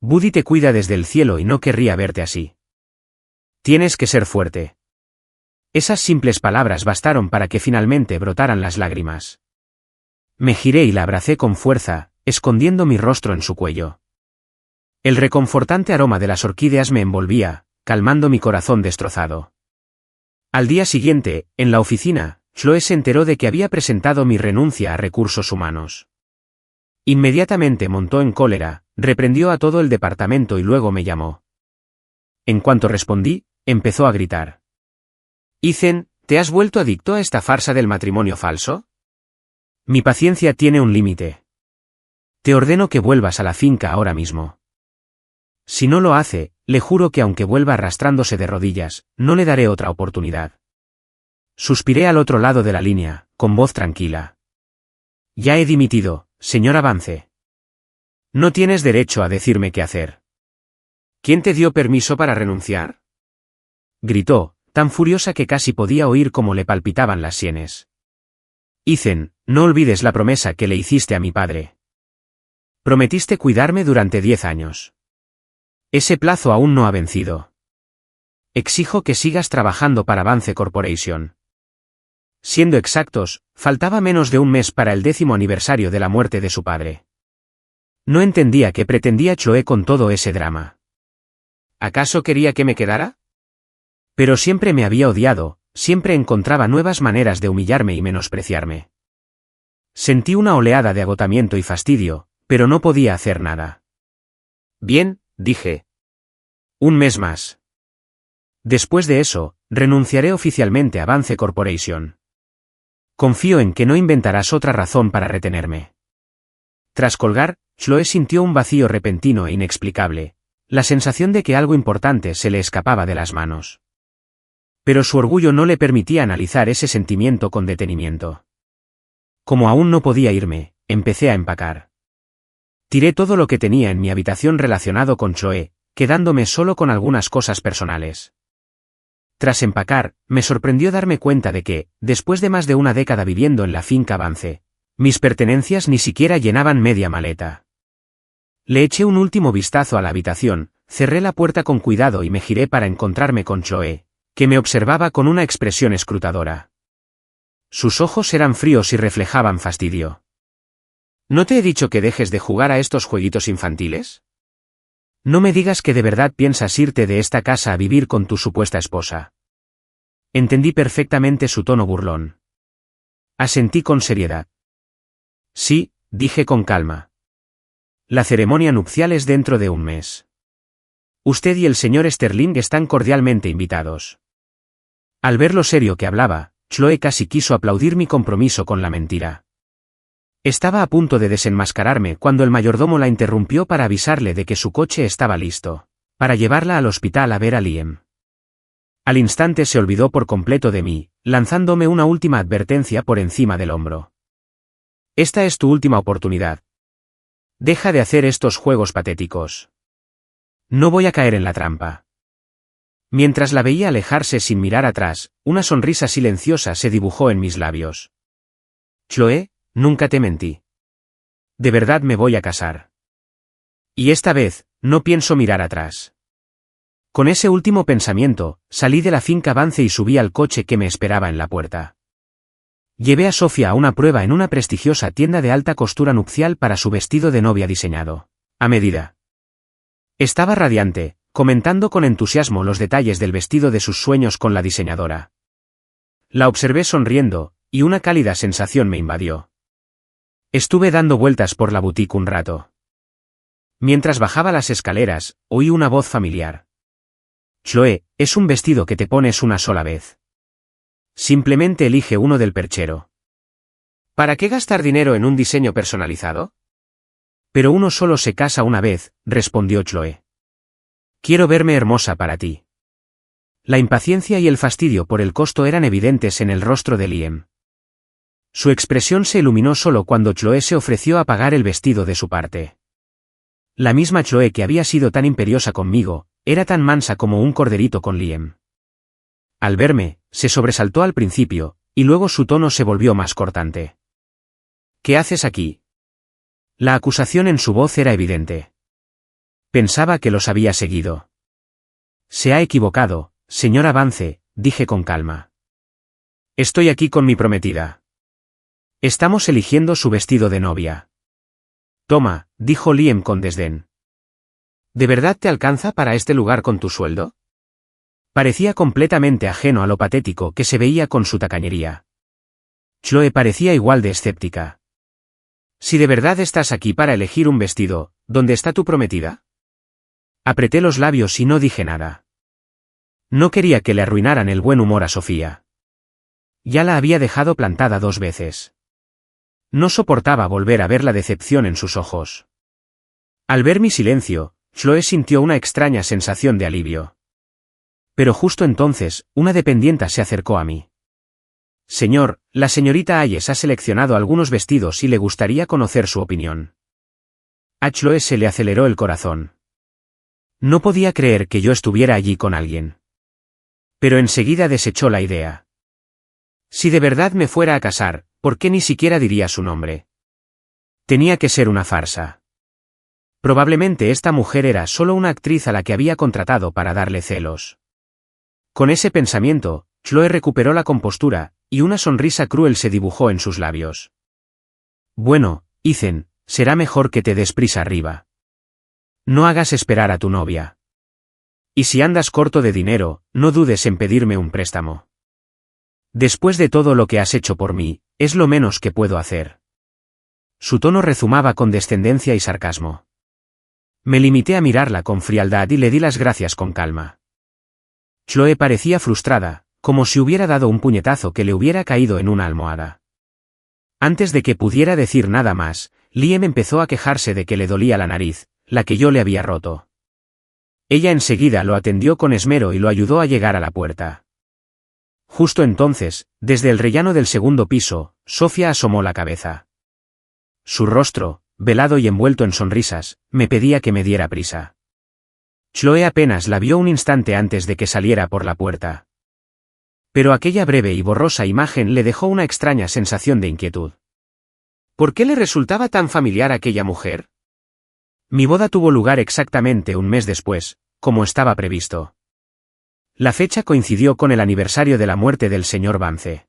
Buddy te cuida desde el cielo y no querría verte así. Tienes que ser fuerte. Esas simples palabras bastaron para que finalmente brotaran las lágrimas. Me giré y la abracé con fuerza, escondiendo mi rostro en su cuello. El reconfortante aroma de las orquídeas me envolvía, calmando mi corazón destrozado. Al día siguiente, en la oficina, Chloe se enteró de que había presentado mi renuncia a recursos humanos. Inmediatamente montó en cólera, reprendió a todo el departamento y luego me llamó. En cuanto respondí, empezó a gritar. Ethan, ¿te has vuelto adicto a esta farsa del matrimonio falso? Mi paciencia tiene un límite. Te ordeno que vuelvas a la finca ahora mismo. Si no lo hace, le juro que aunque vuelva arrastrándose de rodillas, no le daré otra oportunidad. Suspiré al otro lado de la línea, con voz tranquila. Ya he dimitido, señora Vance. No tienes derecho a decirme qué hacer. ¿Quién te dio permiso para renunciar? Gritó, tan furiosa que casi podía oír cómo le palpitaban las sienes. Ethan, no olvides la promesa que le hiciste a mi padre. Prometiste cuidarme durante 10 años. Ese plazo aún no ha vencido. Exijo que sigas trabajando para Vance Corporation. Siendo exactos, faltaba menos de un mes para el 10º aniversario de la muerte de su padre. No entendía qué pretendía Chloe con todo ese drama. ¿Acaso quería que me quedara? Pero siempre me había odiado, siempre encontraba nuevas maneras de humillarme y menospreciarme. Sentí una oleada de agotamiento y fastidio, pero no podía hacer nada. Bien, dije. Un mes más. Después de eso, renunciaré oficialmente a Vance Corporation. Confío en que no inventarás otra razón para retenerme. Tras colgar, Chloe sintió un vacío repentino e inexplicable, la sensación de que algo importante se le escapaba de las manos. Pero su orgullo no le permitía analizar ese sentimiento con detenimiento. Como aún no podía irme, empecé a empacar. Tiré todo lo que tenía en mi habitación relacionado con Chloe, quedándome solo con algunas cosas personales. Tras empacar, me sorprendió darme cuenta de que, después de más de una década viviendo en la finca Vance, mis pertenencias ni siquiera llenaban media maleta. Le eché un último vistazo a la habitación, cerré la puerta con cuidado y me giré para encontrarme con Chloe, que me observaba con una expresión escrutadora. Sus ojos eran fríos y reflejaban fastidio. ¿No te he dicho que dejes de jugar a estos jueguitos infantiles? No me digas que de verdad piensas irte de esta casa a vivir con tu supuesta esposa. Entendí perfectamente su tono burlón. Asentí con seriedad. Sí, dije con calma. La ceremonia nupcial es dentro de un mes. Usted y el señor Sterling están cordialmente invitados. Al ver lo serio que hablaba, Chloe casi quiso aplaudir mi compromiso con la mentira. Estaba a punto de desenmascararme cuando el mayordomo la interrumpió para avisarle de que su coche estaba listo, para llevarla al hospital a ver a Liam. Al instante se olvidó por completo de mí, lanzándome una última advertencia por encima del hombro. Esta es tu última oportunidad. Deja de hacer estos juegos patéticos. No voy a caer en la trampa. Mientras la veía alejarse sin mirar atrás, una sonrisa silenciosa se dibujó en mis labios. Chloe, nunca te mentí. De verdad me voy a casar. Y esta vez, no pienso mirar atrás. Con ese último pensamiento, salí de la finca Vance y subí al coche que me esperaba en la puerta. Llevé a Sofía a una prueba en una prestigiosa tienda de alta costura nupcial para su vestido de novia diseñado a medida. Estaba radiante, comentando con entusiasmo los detalles del vestido de sus sueños con la diseñadora. La observé sonriendo, y una cálida sensación me invadió. Estuve dando vueltas por la boutique un rato. Mientras bajaba las escaleras, oí una voz familiar. Chloe, es un vestido que te pones una sola vez. Simplemente elige uno del perchero. ¿Para qué gastar dinero en un diseño personalizado? Pero uno solo se casa una vez, respondió Chloe. Quiero verme hermosa para ti. La impaciencia y el fastidio por el costo eran evidentes en el rostro de Liam. Su expresión se iluminó solo cuando Chloe se ofreció a pagar el vestido de su parte. La misma Chloe que había sido tan imperiosa conmigo, era tan mansa como un corderito con Liam. Al verme, se sobresaltó al principio, y luego su tono se volvió más cortante. ¿Qué haces aquí? La acusación en su voz era evidente. Pensaba que los había seguido. Se ha equivocado, señora Vance, dije con calma. Estoy aquí con mi prometida. Estamos eligiendo su vestido de novia. Toma, dijo Liam con desdén. ¿De verdad te alcanza para este lugar con tu sueldo? Parecía completamente ajeno a lo patético que se veía con su tacañería. Chloe parecía igual de escéptica. Si de verdad estás aquí para elegir un vestido, ¿dónde está tu prometida? Apreté los labios y no dije nada. No quería que le arruinaran el buen humor a Sofía. Ya la había dejado plantada 2 veces. No soportaba volver a ver la decepción en sus ojos. Al ver mi silencio, Chloe sintió una extraña sensación de alivio. Pero justo entonces, una dependienta se acercó a mí. Señor, la señorita Hayes ha seleccionado algunos vestidos y le gustaría conocer su opinión. A Chloe se le aceleró el corazón. No podía creer que yo estuviera allí con alguien. Pero enseguida desechó la idea. Si de verdad me fuera a casar, ¿por qué ni siquiera diría su nombre? Tenía que ser una farsa. Probablemente esta mujer era solo una actriz a la que había contratado para darle celos. Con ese pensamiento, Chloe recuperó la compostura, y una sonrisa cruel se dibujó en sus labios. Bueno, Ethan, será mejor que te des prisa arriba. No hagas esperar a tu novia. Y si andas corto de dinero, no dudes en pedirme un préstamo. Después de todo lo que has hecho por mí, es lo menos que puedo hacer. Su tono rezumaba con descendencia y sarcasmo. Me limité a mirarla con frialdad y le di las gracias con calma. Chloe parecía frustrada, como si hubiera dado un puñetazo que le hubiera caído en una almohada. Antes de que pudiera decir nada más, Liam empezó a quejarse de que le dolía la nariz, la que yo le había roto. Ella enseguida lo atendió con esmero y lo ayudó a llegar a la puerta. Justo entonces, desde el rellano del segundo piso, Sofía asomó la cabeza. Su rostro, velado y envuelto en sonrisas, me pedía que me diera prisa. Chloe apenas la vio un instante antes de que saliera por la puerta. Pero aquella breve y borrosa imagen le dejó una extraña sensación de inquietud. ¿Por qué le resultaba tan familiar aquella mujer? Mi boda tuvo lugar exactamente un mes después, como estaba previsto. La fecha coincidió con el aniversario de la muerte del señor Vance.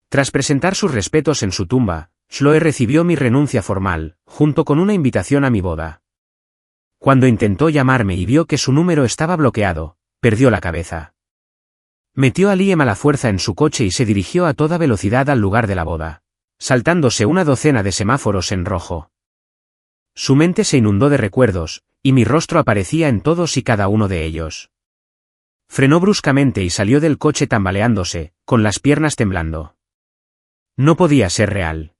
Tras presentar sus respetos en su tumba, Chloe recibió mi renuncia formal, junto con una invitación a mi boda. Cuando intentó llamarme y vio que su número estaba bloqueado, perdió la cabeza. Metió a Liam a la fuerza en su coche y se dirigió a toda velocidad al lugar de la boda, saltándose una docena de semáforos en rojo. Su mente se inundó de recuerdos, y mi rostro aparecía en todos y cada uno de ellos. Frenó bruscamente y salió del coche tambaleándose, con las piernas temblando. No podía ser real.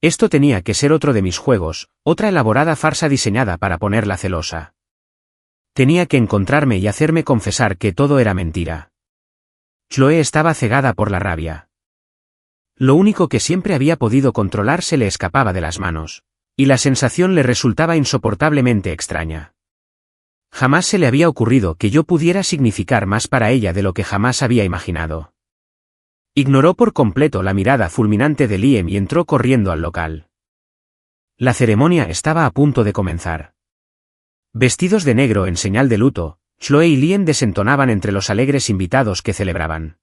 Esto tenía que ser otro de mis juegos, otra elaborada farsa diseñada para ponerla celosa. Tenía que encontrarme y hacerme confesar que todo era mentira. Chloe estaba cegada por la rabia. Lo único que siempre había podido controlar se le escapaba de las manos, y la sensación le resultaba insoportablemente extraña. Jamás se le había ocurrido que yo pudiera significar más para ella de lo que jamás había imaginado. Ignoró por completo la mirada fulminante de Liam y entró corriendo al local. La ceremonia estaba a punto de comenzar. Vestidos de negro en señal de luto, Chloe y Liam desentonaban entre los alegres invitados que celebraban.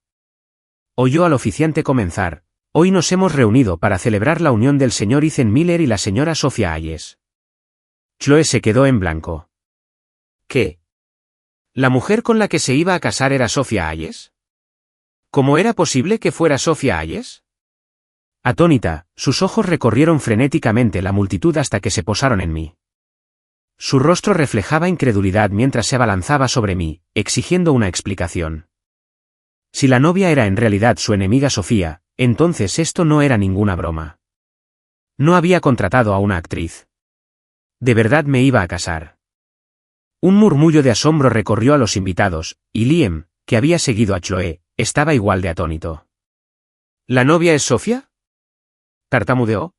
Oyó al oficiante comenzar: hoy nos hemos reunido para celebrar la unión del señor Ethan Miller y la señora Sophia Hayes. Chloe se quedó en blanco. ¿Qué? ¿La mujer con la que se iba a casar era Sophia Hayes? ¿Cómo era posible que fuera Sophia Hayes? Atónita, sus ojos recorrieron frenéticamente la multitud hasta que se posaron en mí. Su rostro reflejaba incredulidad mientras se abalanzaba sobre mí, exigiendo una explicación. Si la novia era en realidad su enemiga Sofía, entonces esto no era ninguna broma. No había contratado a una actriz. De verdad me iba a casar. Un murmullo de asombro recorrió a los invitados, y Liam, que había seguido a Chloe, estaba igual de atónito. ¿La novia es Sofía? tartamudeó.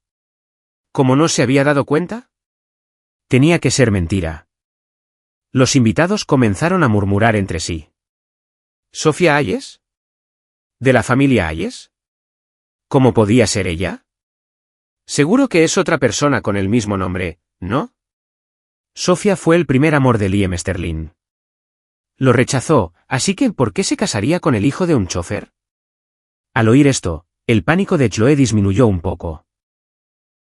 ¿Cómo no se había dado cuenta? Tenía que ser mentira. Los invitados comenzaron a murmurar entre sí. ¿Sofía Hayes? ¿De la familia Hayes? ¿Cómo podía ser ella? Seguro que es otra persona con el mismo nombre, ¿no? Sofía fue el primer amor de Liam Sterling. Lo rechazó, así que ¿por qué se casaría con el hijo de un chofer? Al oír esto, el pánico de Chloe disminuyó un poco.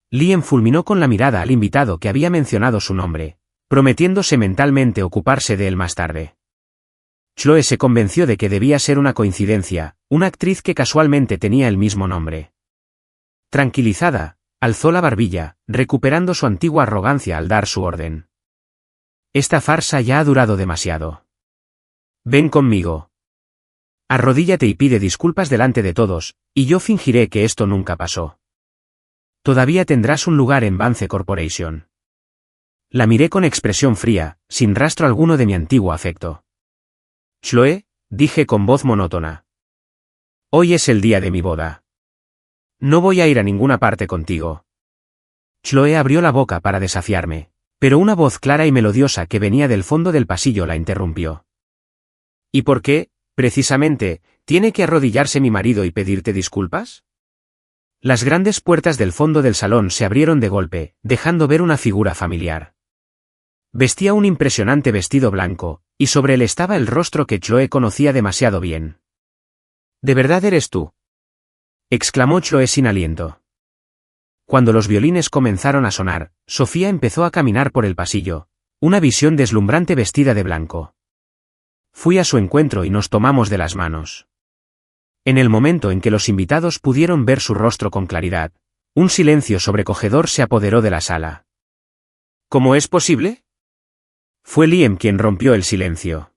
Liam fulminó con la mirada al invitado que había mencionado su nombre, prometiéndose mentalmente ocuparse de él más tarde. Chloe se convenció de que debía ser una coincidencia, una actriz que casualmente tenía el mismo nombre. Tranquilizada, alzó la barbilla, recuperando su antigua arrogancia al dar su orden. Esta farsa ya ha durado demasiado. Ven conmigo. Arrodíllate y pide disculpas delante de todos, y yo fingiré que esto nunca pasó. Todavía tendrás un lugar en Vance Corporation. La miré con expresión fría, sin rastro alguno de mi antiguo afecto. Chloe, dije con voz monótona. Hoy es el día de mi boda. No voy a ir a ninguna parte contigo. Chloe abrió la boca para desafiarme, pero una voz clara y melodiosa que venía del fondo del pasillo la interrumpió. ¿Y por qué, precisamente, tiene que arrodillarse mi marido y pedirte disculpas? Las grandes puertas del fondo del salón se abrieron de golpe, dejando ver una figura familiar. Vestía un impresionante vestido blanco, y sobre él estaba el rostro que Chloe conocía demasiado bien. ¿De verdad eres tú?, exclamó Chloe sin aliento. Cuando los violines comenzaron a sonar, Sofía empezó a caminar por el pasillo, una visión deslumbrante vestida de blanco. Fui a su encuentro y nos tomamos de las manos. En el momento en que los invitados pudieron ver su rostro con claridad, un silencio sobrecogedor se apoderó de la sala. ¿Cómo es posible? Fue Liam quien rompió el silencio.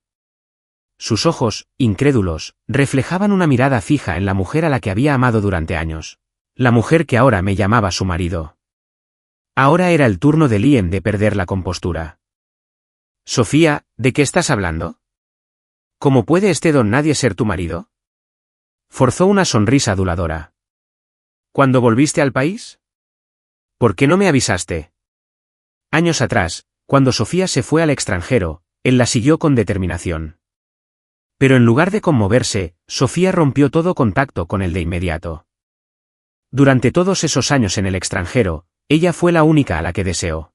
Sus ojos, incrédulos, reflejaban una mirada fija en la mujer a la que había amado durante años, la mujer que ahora me llamaba su marido. Ahora era el turno de Liam de perder la compostura. Sofía, ¿de qué estás hablando? ¿Cómo puede este don nadie ser tu marido? Forzó una sonrisa aduladora. ¿Cuándo volviste al país? ¿Por qué no me avisaste? Años atrás, cuando Sofía se fue al extranjero, él la siguió con determinación. Pero en lugar de conmoverse, Sofía rompió todo contacto con él de inmediato. Durante todos esos años en el extranjero, ella fue la única a la que deseó.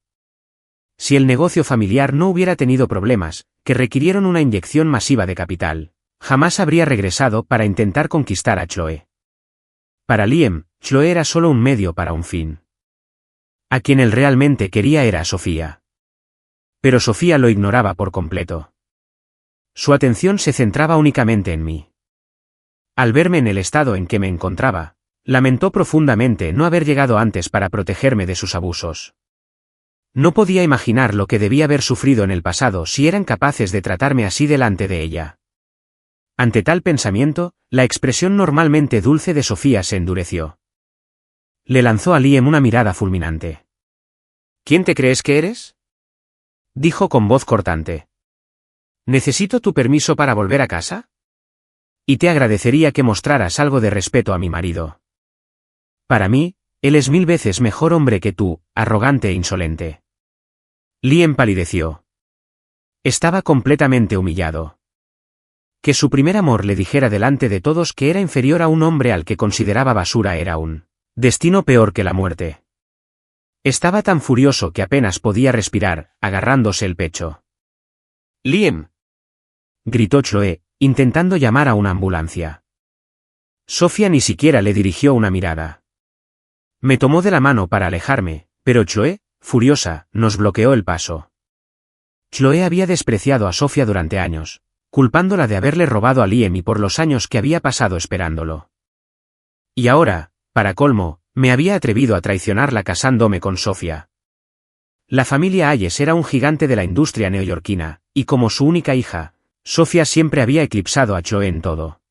Si el negocio familiar no hubiera tenido problemas, que requirieron una inyección masiva de capital, jamás habría regresado para intentar conquistar a Chloe. Para Liam, Chloe era solo un medio para un fin. A quien él realmente quería era a Sofía. Pero Sofía lo ignoraba por completo. Su atención se centraba únicamente en mí. Al verme en el estado en que me encontraba, lamentó profundamente no haber llegado antes para protegerme de sus abusos. No podía imaginar lo que debía haber sufrido en el pasado si eran capaces de tratarme así delante de ella. Ante tal pensamiento, la expresión normalmente dulce de Sofía se endureció. Le lanzó a Liam una mirada fulminante. ¿Quién te crees que eres?, dijo con voz cortante. ¿Necesito tu permiso para volver a casa? Y te agradecería que mostraras algo de respeto a mi marido. Para mí, él es 1000 veces mejor hombre que tú, arrogante e insolente. Liam palideció. Estaba completamente humillado. Que su primer amor le dijera delante de todos que era inferior a un hombre al que consideraba basura era un destino peor que la muerte. Estaba tan furioso que apenas podía respirar, agarrándose el pecho. «Liam», gritó Chloe, intentando llamar a una ambulancia. Sofía ni siquiera le dirigió una mirada. Me tomó de la mano para alejarme, pero Chloe, furiosa, nos bloqueó el paso. Chloe había despreciado a Sofía durante años, culpándola de haberle robado a Liam y por los años que había pasado esperándolo. Y ahora, para colmo, me había atrevido a traicionarla casándome con Sofía. La familia Hayes era un gigante de la industria neoyorquina, y como su única hija, Sofía siempre había eclipsado a Chloe en todo.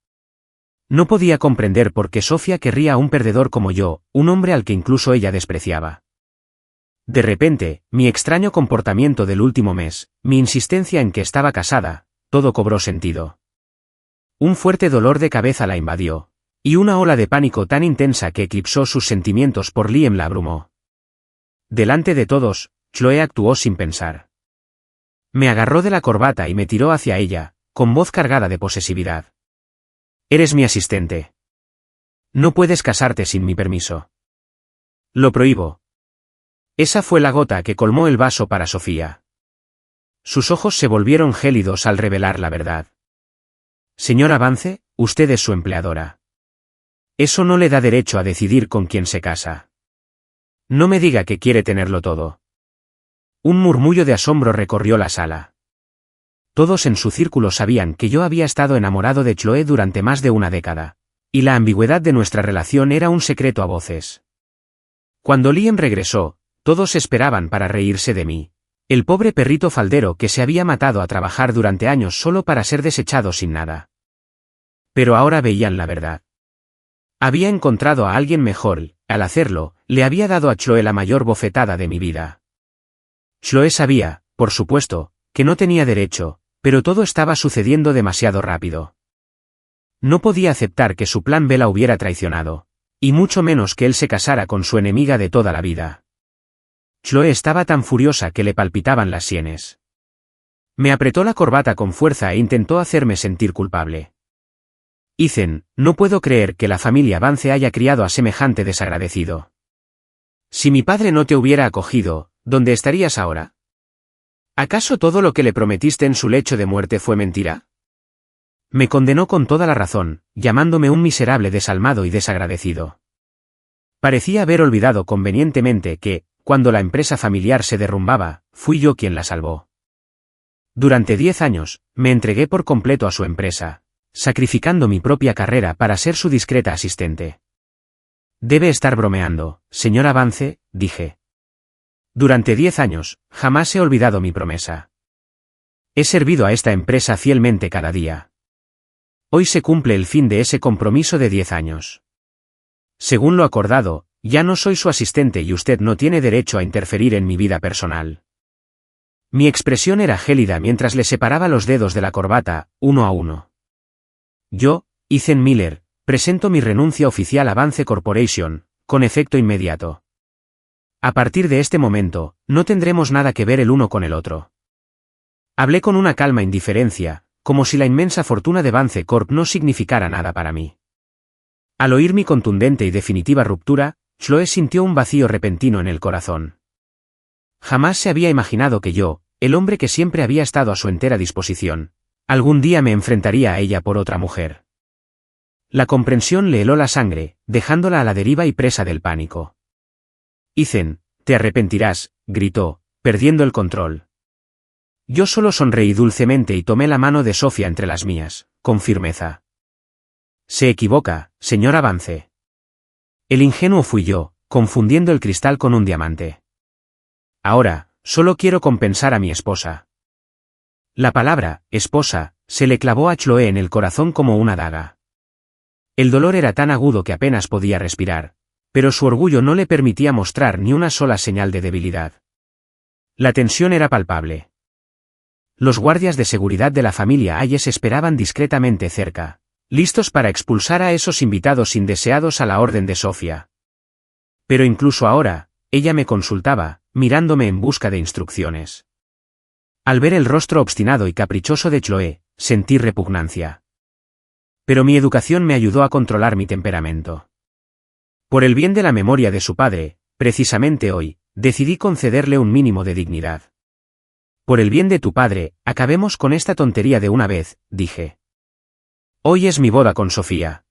No podía comprender por qué Sofía querría a un perdedor como yo, un hombre al que incluso ella despreciaba. De repente, mi extraño comportamiento del último mes, mi insistencia en que estaba casada, todo cobró sentido. Un fuerte dolor de cabeza la invadió, Y una ola de pánico tan intensa que eclipsó sus sentimientos por Liam la abrumó. Delante de todos, Chloe actuó sin pensar. Me agarró de la corbata y me tiró hacia ella, con voz cargada de posesividad. Eres mi asistente. No puedes casarte sin mi permiso. Lo prohíbo. Esa fue la gota que colmó el vaso para Sofía. Sus ojos se volvieron gélidos al revelar la verdad. Señora Vance, usted es su empleadora. Eso no le da derecho a decidir con quién se casa. No me diga que quiere tenerlo todo. Un murmullo de asombro recorrió la sala. Todos en su círculo sabían que yo había estado enamorado de Chloe durante más de una década, y la ambigüedad de nuestra relación era un secreto a voces. Cuando Liam regresó, todos esperaban para reírse de mí. El pobre perrito faldero que se había matado a trabajar durante años solo para ser desechado sin nada. Pero ahora veían la verdad. Había encontrado a alguien mejor y, al hacerlo, le había dado a Chloe la mayor bofetada de mi vida. Chloe sabía, por supuesto, que no tenía derecho, pero todo estaba sucediendo demasiado rápido. No podía aceptar que su plan B la hubiera traicionado, y mucho menos que él se casara con su enemiga de toda la vida. Chloe estaba tan furiosa que le palpitaban las sienes. Me apretó la corbata con fuerza e intentó hacerme sentir culpable. Ethan, no puedo creer que la familia Vance haya criado a semejante desagradecido. Si mi padre no te hubiera acogido, ¿dónde estarías ahora? ¿Acaso todo lo que le prometiste en su lecho de muerte fue mentira? Me condenó con toda la razón, llamándome un miserable desalmado y desagradecido. Parecía haber olvidado convenientemente que, cuando la empresa familiar se derrumbaba, fui yo quien la salvó. Durante 10 años, me entregué por completo a su empresa, sacrificando mi propia carrera para ser su discreta asistente. Debe estar bromeando, señora Vance, dije. Durante 10 años, jamás he olvidado mi promesa. He servido a esta empresa fielmente cada día. Hoy se cumple el fin de ese compromiso de 10 años. Según lo acordado, ya no soy su asistente y usted no tiene derecho a interferir en mi vida personal. Mi expresión era gélida mientras le separaba los dedos de la corbata, uno a uno. Yo, Ethan Miller, presento mi renuncia oficial a Vance Corporation, con efecto inmediato. A partir de este momento, no tendremos nada que ver el uno con el otro. Hablé con una calma indiferencia, como si la inmensa fortuna de Vance Corp no significara nada para mí. Al oír mi contundente y definitiva ruptura, Chloe sintió un vacío repentino en el corazón. Jamás se había imaginado que yo, el hombre que siempre había estado a su entera disposición, algún día me enfrentaría a ella por otra mujer. La comprensión le heló la sangre, dejándola a la deriva y presa del pánico. Ethan, te arrepentirás, gritó, perdiendo el control. Yo solo sonreí dulcemente y tomé la mano de Sofía entre las mías, con firmeza. Se equivoca, señora Vance. El ingenuo fui yo, confundiendo el cristal con un diamante. Ahora, solo quiero compensar a mi esposa. La palabra, esposa, se le clavó a Chloe en el corazón como una daga. El dolor era tan agudo que apenas podía respirar, pero su orgullo no le permitía mostrar ni una sola señal de debilidad. La tensión era palpable. Los guardias de seguridad de la familia Hayes esperaban discretamente cerca, listos para expulsar a esos invitados indeseados a la orden de Sofía. Pero incluso ahora, ella me consultaba, mirándome en busca de instrucciones. Al ver el rostro obstinado y caprichoso de Chloe, sentí repugnancia. Pero mi educación me ayudó a controlar mi temperamento. Por el bien de la memoria de su padre, precisamente hoy, decidí concederle un mínimo de dignidad. Por el bien de tu padre, acabemos con esta tontería de una vez, dije. Hoy es mi boda con Sofía.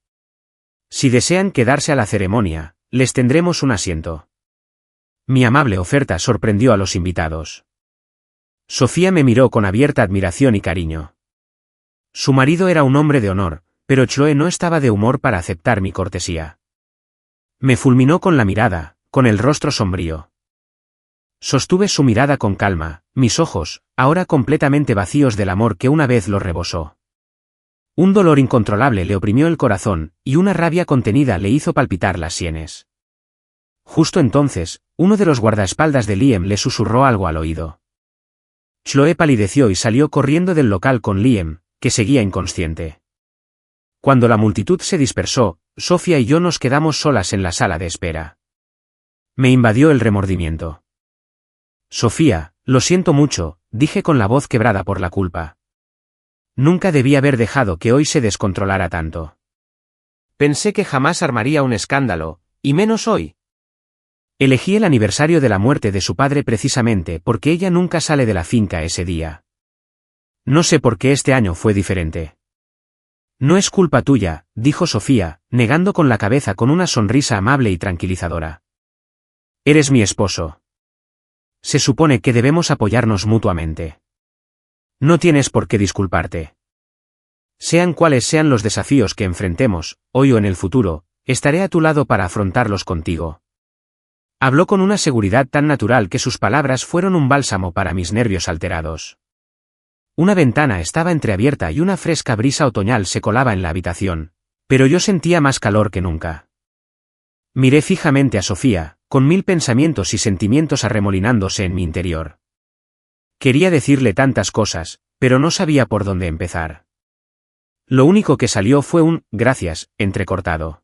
Si desean quedarse a la ceremonia, les tendremos un asiento. Mi amable oferta sorprendió a los invitados. Sofía me miró con abierta admiración y cariño. Su marido era un hombre de honor, pero Chloe no estaba de humor para aceptar mi cortesía. Me fulminó con la mirada, con el rostro sombrío. Sostuve su mirada con calma, mis ojos, ahora completamente vacíos del amor que una vez los rebosó. Un dolor incontrolable le oprimió el corazón, y una rabia contenida le hizo palpitar las sienes. Justo entonces, uno de los guardaespaldas de Liam le susurró algo al oído. Chloe palideció y salió corriendo del local con Liam, que seguía inconsciente. Cuando la multitud se dispersó, Sofía y yo nos quedamos solas en la sala de espera. Me invadió el remordimiento. Sofía, lo siento mucho, dije con la voz quebrada por la culpa. Nunca debí haber dejado que hoy se descontrolara tanto. Pensé que jamás armaría un escándalo, y menos hoy. Elegí el aniversario de la muerte de su padre precisamente porque ella nunca sale de la finca ese día. No sé por qué este año fue diferente. No es culpa tuya, dijo Sofía, negando con la cabeza con una sonrisa amable y tranquilizadora. Eres mi esposo. Se supone que debemos apoyarnos mutuamente. No tienes por qué disculparte. Sean cuales sean los desafíos que enfrentemos, hoy o en el futuro, estaré a tu lado para afrontarlos contigo. Habló con una seguridad tan natural que sus palabras fueron un bálsamo para mis nervios alterados. Una ventana estaba entreabierta y una fresca brisa otoñal se colaba en la habitación, pero yo sentía más calor que nunca. Miré fijamente a Sofía, con mil pensamientos y sentimientos arremolinándose en mi interior. Quería decirle tantas cosas, pero no sabía por dónde empezar. Lo único que salió fue un «gracias», entrecortado.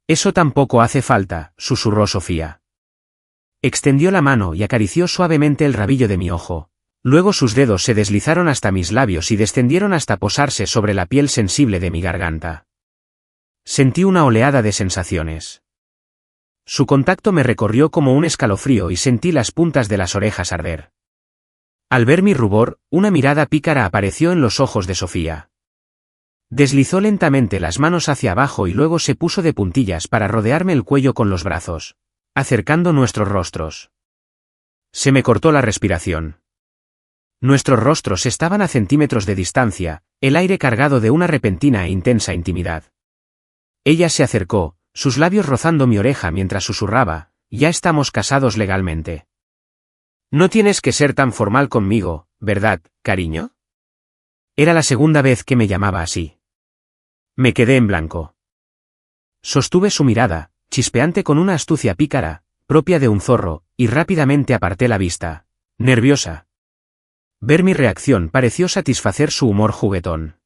Eso tampoco hace falta, susurró Sofía. Extendió la mano y acarició suavemente el rabillo de mi ojo. Luego sus dedos se deslizaron hasta mis labios y descendieron hasta posarse sobre la piel sensible de mi garganta. Sentí una oleada de sensaciones. Su contacto me recorrió como un escalofrío y sentí las puntas de las orejas arder. Al ver mi rubor, una mirada pícara apareció en los ojos de Sofía. Deslizó lentamente las manos hacia abajo y luego se puso de puntillas para rodearme el cuello con los brazos, acercando nuestros rostros. Se me cortó la respiración. Nuestros rostros estaban a centímetros de distancia, el aire cargado de una repentina e intensa intimidad. Ella se acercó, sus labios rozando mi oreja mientras susurraba, «Ya estamos casados legalmente». No tienes que ser tan formal conmigo, ¿verdad, cariño? Era la segunda vez que me llamaba así. Me quedé en blanco. Sostuve su mirada, chispeante con una astucia pícara, propia de un zorro, y rápidamente aparté la vista, nerviosa. Ver mi reacción pareció satisfacer su humor juguetón.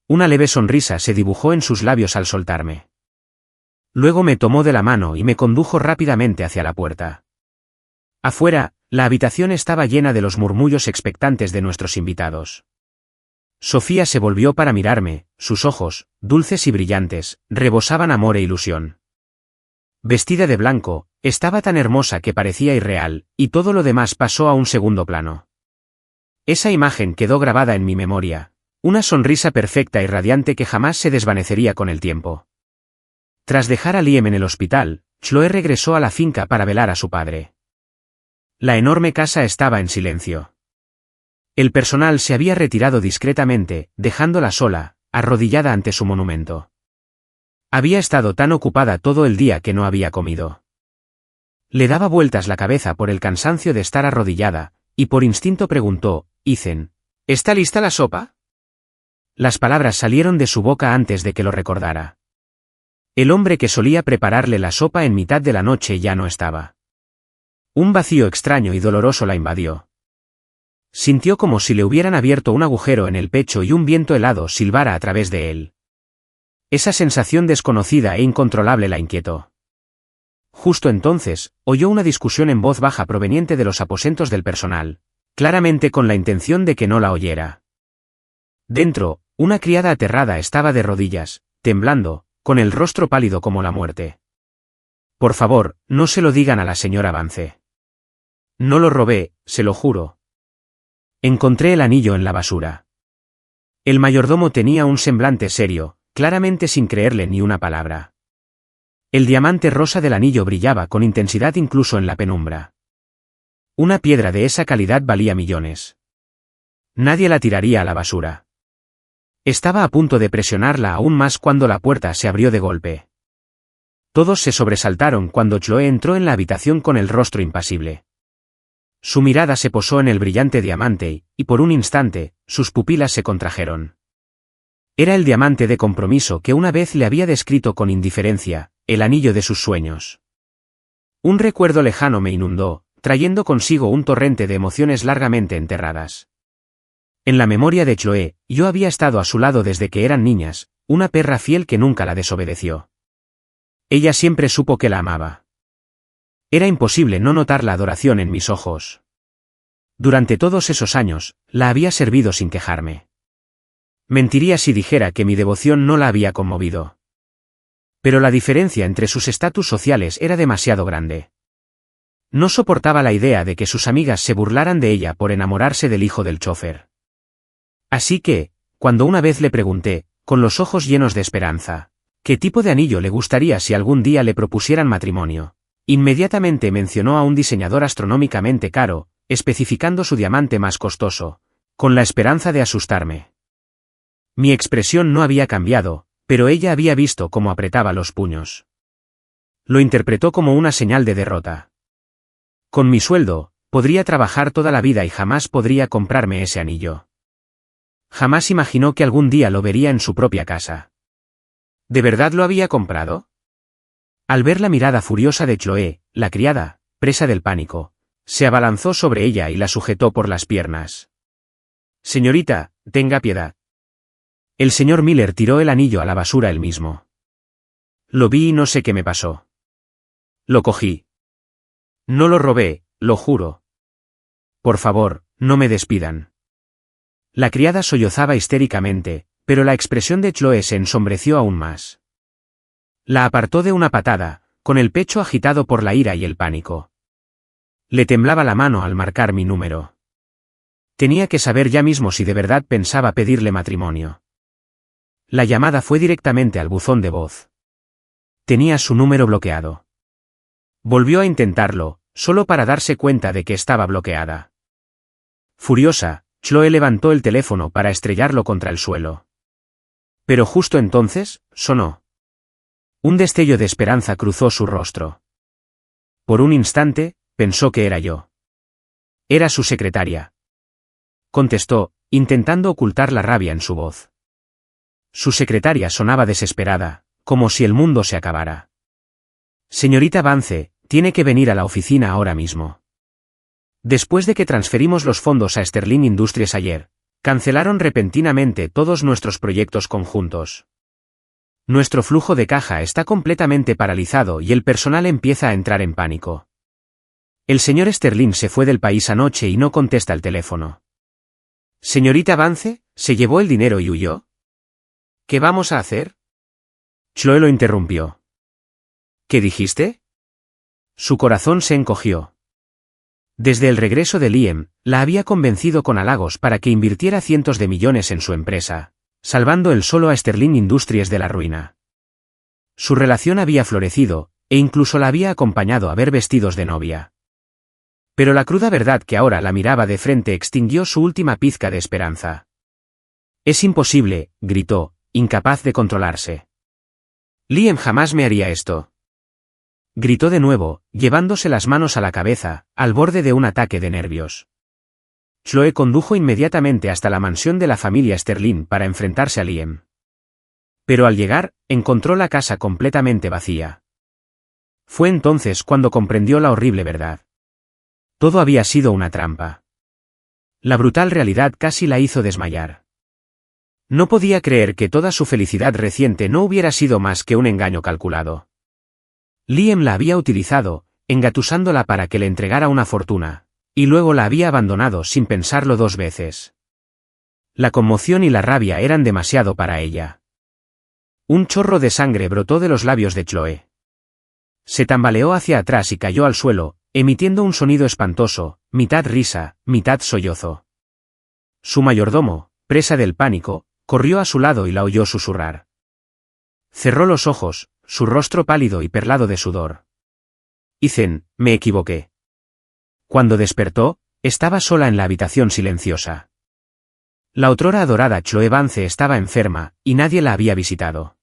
Una leve sonrisa se dibujó en sus labios al soltarme. Luego me tomó de la mano y me condujo rápidamente hacia la puerta. Afuera, la habitación estaba llena de los murmullos expectantes de nuestros invitados. Sofía se volvió para mirarme, sus ojos, dulces y brillantes, rebosaban amor e ilusión. Vestida de blanco, estaba tan hermosa que parecía irreal, y todo lo demás pasó a un segundo plano. Esa imagen quedó grabada en mi memoria, una sonrisa perfecta y radiante que jamás se desvanecería con el tiempo. Tras dejar a Liam en el hospital, Chloe regresó a la finca para velar a su padre. La enorme casa estaba en silencio. El personal se había retirado discretamente, dejándola sola, arrodillada ante su monumento. Había estado tan ocupada todo el día que no había comido. Le daba vueltas la cabeza por el cansancio de estar arrodillada, y por instinto preguntó, «Ethan, ¿está lista la sopa?» Las palabras salieron de su boca antes de que lo recordara. El hombre que solía prepararle la sopa en mitad de la noche ya no estaba. Un vacío extraño y doloroso la invadió. Sintió como si le hubieran abierto un agujero en el pecho y un viento helado silbara a través de él. Esa sensación desconocida e incontrolable la inquietó. Justo entonces, oyó una discusión en voz baja proveniente de los aposentos del personal, claramente con la intención de que no la oyera. Dentro, una criada aterrada estaba de rodillas, temblando, con el rostro pálido como la muerte. «Por favor, no se lo digan a la señora Vance. No lo robé, se lo juro». Encontré el anillo en la basura. El mayordomo tenía un semblante serio, claramente sin creerle ni una palabra. El diamante rosa del anillo brillaba con intensidad incluso en la penumbra. Una piedra de esa calidad valía millones. Nadie la tiraría a la basura. Estaba a punto de presionarla aún más cuando la puerta se abrió de golpe. Todos se sobresaltaron cuando Chloe entró en la habitación con el rostro impasible. Su mirada se posó en el brillante diamante y por un instante, sus pupilas se contrajeron. Era el diamante de compromiso que una vez le había descrito con indiferencia, el anillo de sus sueños. Un recuerdo lejano me inundó, trayendo consigo un torrente de emociones largamente enterradas. En la memoria de Chloe, yo había estado a su lado desde que eran niñas, una perra fiel que nunca la desobedeció. Ella siempre supo que la amaba. Era imposible no notar la adoración en mis ojos. Durante todos esos años, la había servido sin quejarme. Mentiría si dijera que mi devoción no la había conmovido. Pero la diferencia entre sus estatus sociales era demasiado grande. No soportaba la idea de que sus amigas se burlaran de ella por enamorarse del hijo del chofer. Así que, cuando una vez le pregunté, con los ojos llenos de esperanza, qué tipo de anillo le gustaría si algún día le propusieran matrimonio, inmediatamente mencionó a un diseñador astronómicamente caro, especificando su diamante más costoso, con la esperanza de asustarme. Mi expresión no había cambiado, pero ella había visto cómo apretaba los puños. Lo interpretó como una señal de derrota. Con mi sueldo, podría trabajar toda la vida y jamás podría comprarme ese anillo. Jamás imaginó que algún día lo vería en su propia casa. ¿De verdad lo había comprado? Al ver la mirada furiosa de Chloé, la criada, presa del pánico, se abalanzó sobre ella y la sujetó por las piernas. Señorita, tenga piedad. El señor Miller tiró el anillo a la basura él mismo. Lo vi y no sé qué me pasó. Lo cogí. No lo robé, lo juro. Por favor, no me despidan. La criada sollozaba histéricamente, pero la expresión de Chloé se ensombreció aún más. La apartó de una patada, con el pecho agitado por la ira y el pánico. Le temblaba la mano al marcar mi número. Tenía que saber ya mismo si de verdad pensaba pedirle matrimonio. La llamada fue directamente al buzón de voz. Tenía su número bloqueado. Volvió a intentarlo, solo para darse cuenta de que estaba bloqueada. Furiosa, Chloé levantó el teléfono para estrellarlo contra el suelo. Pero justo entonces, sonó. Un destello de esperanza cruzó su rostro. Por un instante, pensó que era yo. Era su secretaria. Contestó, intentando ocultar la rabia en su voz. Su secretaria sonaba desesperada, como si el mundo se acabara. Señorita Vance, tiene que venir a la oficina ahora mismo. Después de que transferimos los fondos a Sterling Industries ayer, cancelaron repentinamente todos nuestros proyectos conjuntos. Nuestro flujo de caja está completamente paralizado y el personal empieza a entrar en pánico. El señor Sterling se fue del país anoche y no contesta el teléfono. Señorita Vance, ¿se llevó el dinero y huyó? ¿Qué vamos a hacer? Chloé lo interrumpió. ¿Qué dijiste? Su corazón se encogió. Desde el regreso de Liam, la había convencido con halagos para que invirtiera cientos de millones en su empresa, salvando él solo a Sterling Industries de la ruina. Su relación había florecido, e incluso la había acompañado a ver vestidos de novia. Pero la cruda verdad que ahora la miraba de frente extinguió su última pizca de esperanza. Es imposible, gritó, incapaz de controlarse. Liam jamás me haría esto. Gritó de nuevo, llevándose las manos a la cabeza, al borde de un ataque de nervios. Chloé condujo inmediatamente hasta la mansión de la familia Sterling para enfrentarse a Liam. Pero al llegar, encontró la casa completamente vacía. Fue entonces cuando comprendió la horrible verdad. Todo había sido una trampa. La brutal realidad casi la hizo desmayar. No podía creer que toda su felicidad reciente no hubiera sido más que un engaño calculado. Liam la había utilizado, engatusándola para que le entregara una fortuna, y luego la había abandonado sin pensarlo dos veces. La conmoción y la rabia eran demasiado para ella. Un chorro de sangre brotó de los labios de Chloé. Se tambaleó hacia atrás y cayó al suelo, emitiendo un sonido espantoso, mitad risa, mitad sollozo. Su mayordomo, presa del pánico, corrió a su lado y la oyó susurrar. Cerró los ojos, su rostro pálido y perlado de sudor. Ethan, me equivoqué. Cuando despertó, estaba sola en la habitación silenciosa. La otrora adorada Chloé Vance estaba enferma, y nadie la había visitado.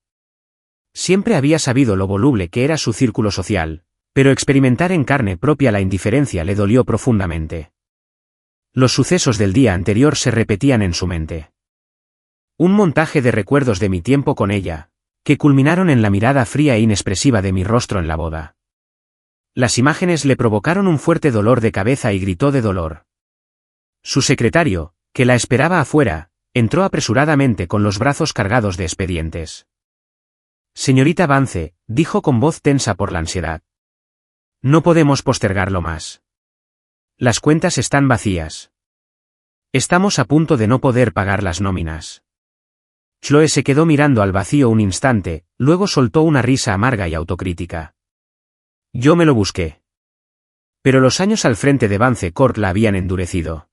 Siempre había sabido lo voluble que era su círculo social, pero experimentar en carne propia la indiferencia le dolió profundamente. Los sucesos del día anterior se repetían en su mente. Un montaje de recuerdos de mi tiempo con ella, que culminaron en la mirada fría e inexpresiva de mi rostro en la boda. Las imágenes le provocaron un fuerte dolor de cabeza y gritó de dolor. Su secretario, que la esperaba afuera, entró apresuradamente con los brazos cargados de expedientes. Señorita Vance, dijo con voz tensa por la ansiedad. No podemos postergarlo más. Las cuentas están vacías. Estamos a punto de no poder pagar las nóminas. Chloe se quedó mirando al vacío un instante, luego soltó una risa amarga y autocrítica. Yo me lo busqué. Pero los años al frente de Vance Corp la habían endurecido.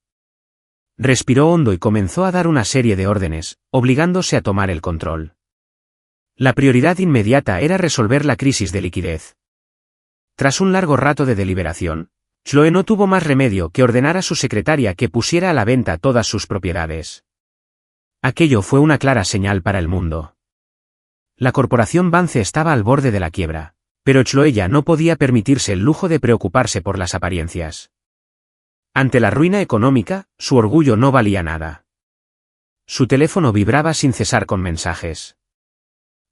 Respiró hondo y comenzó a dar una serie de órdenes, obligándose a tomar el control. La prioridad inmediata era resolver la crisis de liquidez. Tras un largo rato de deliberación, Chloe no tuvo más remedio que ordenar a su secretaria que pusiera a la venta todas sus propiedades. Aquello fue una clara señal para el mundo. La corporación Vance estaba al borde de la quiebra, pero Chloe ya no podía permitirse el lujo de preocuparse por las apariencias. Ante la ruina económica, su orgullo no valía nada. Su teléfono vibraba sin cesar con mensajes.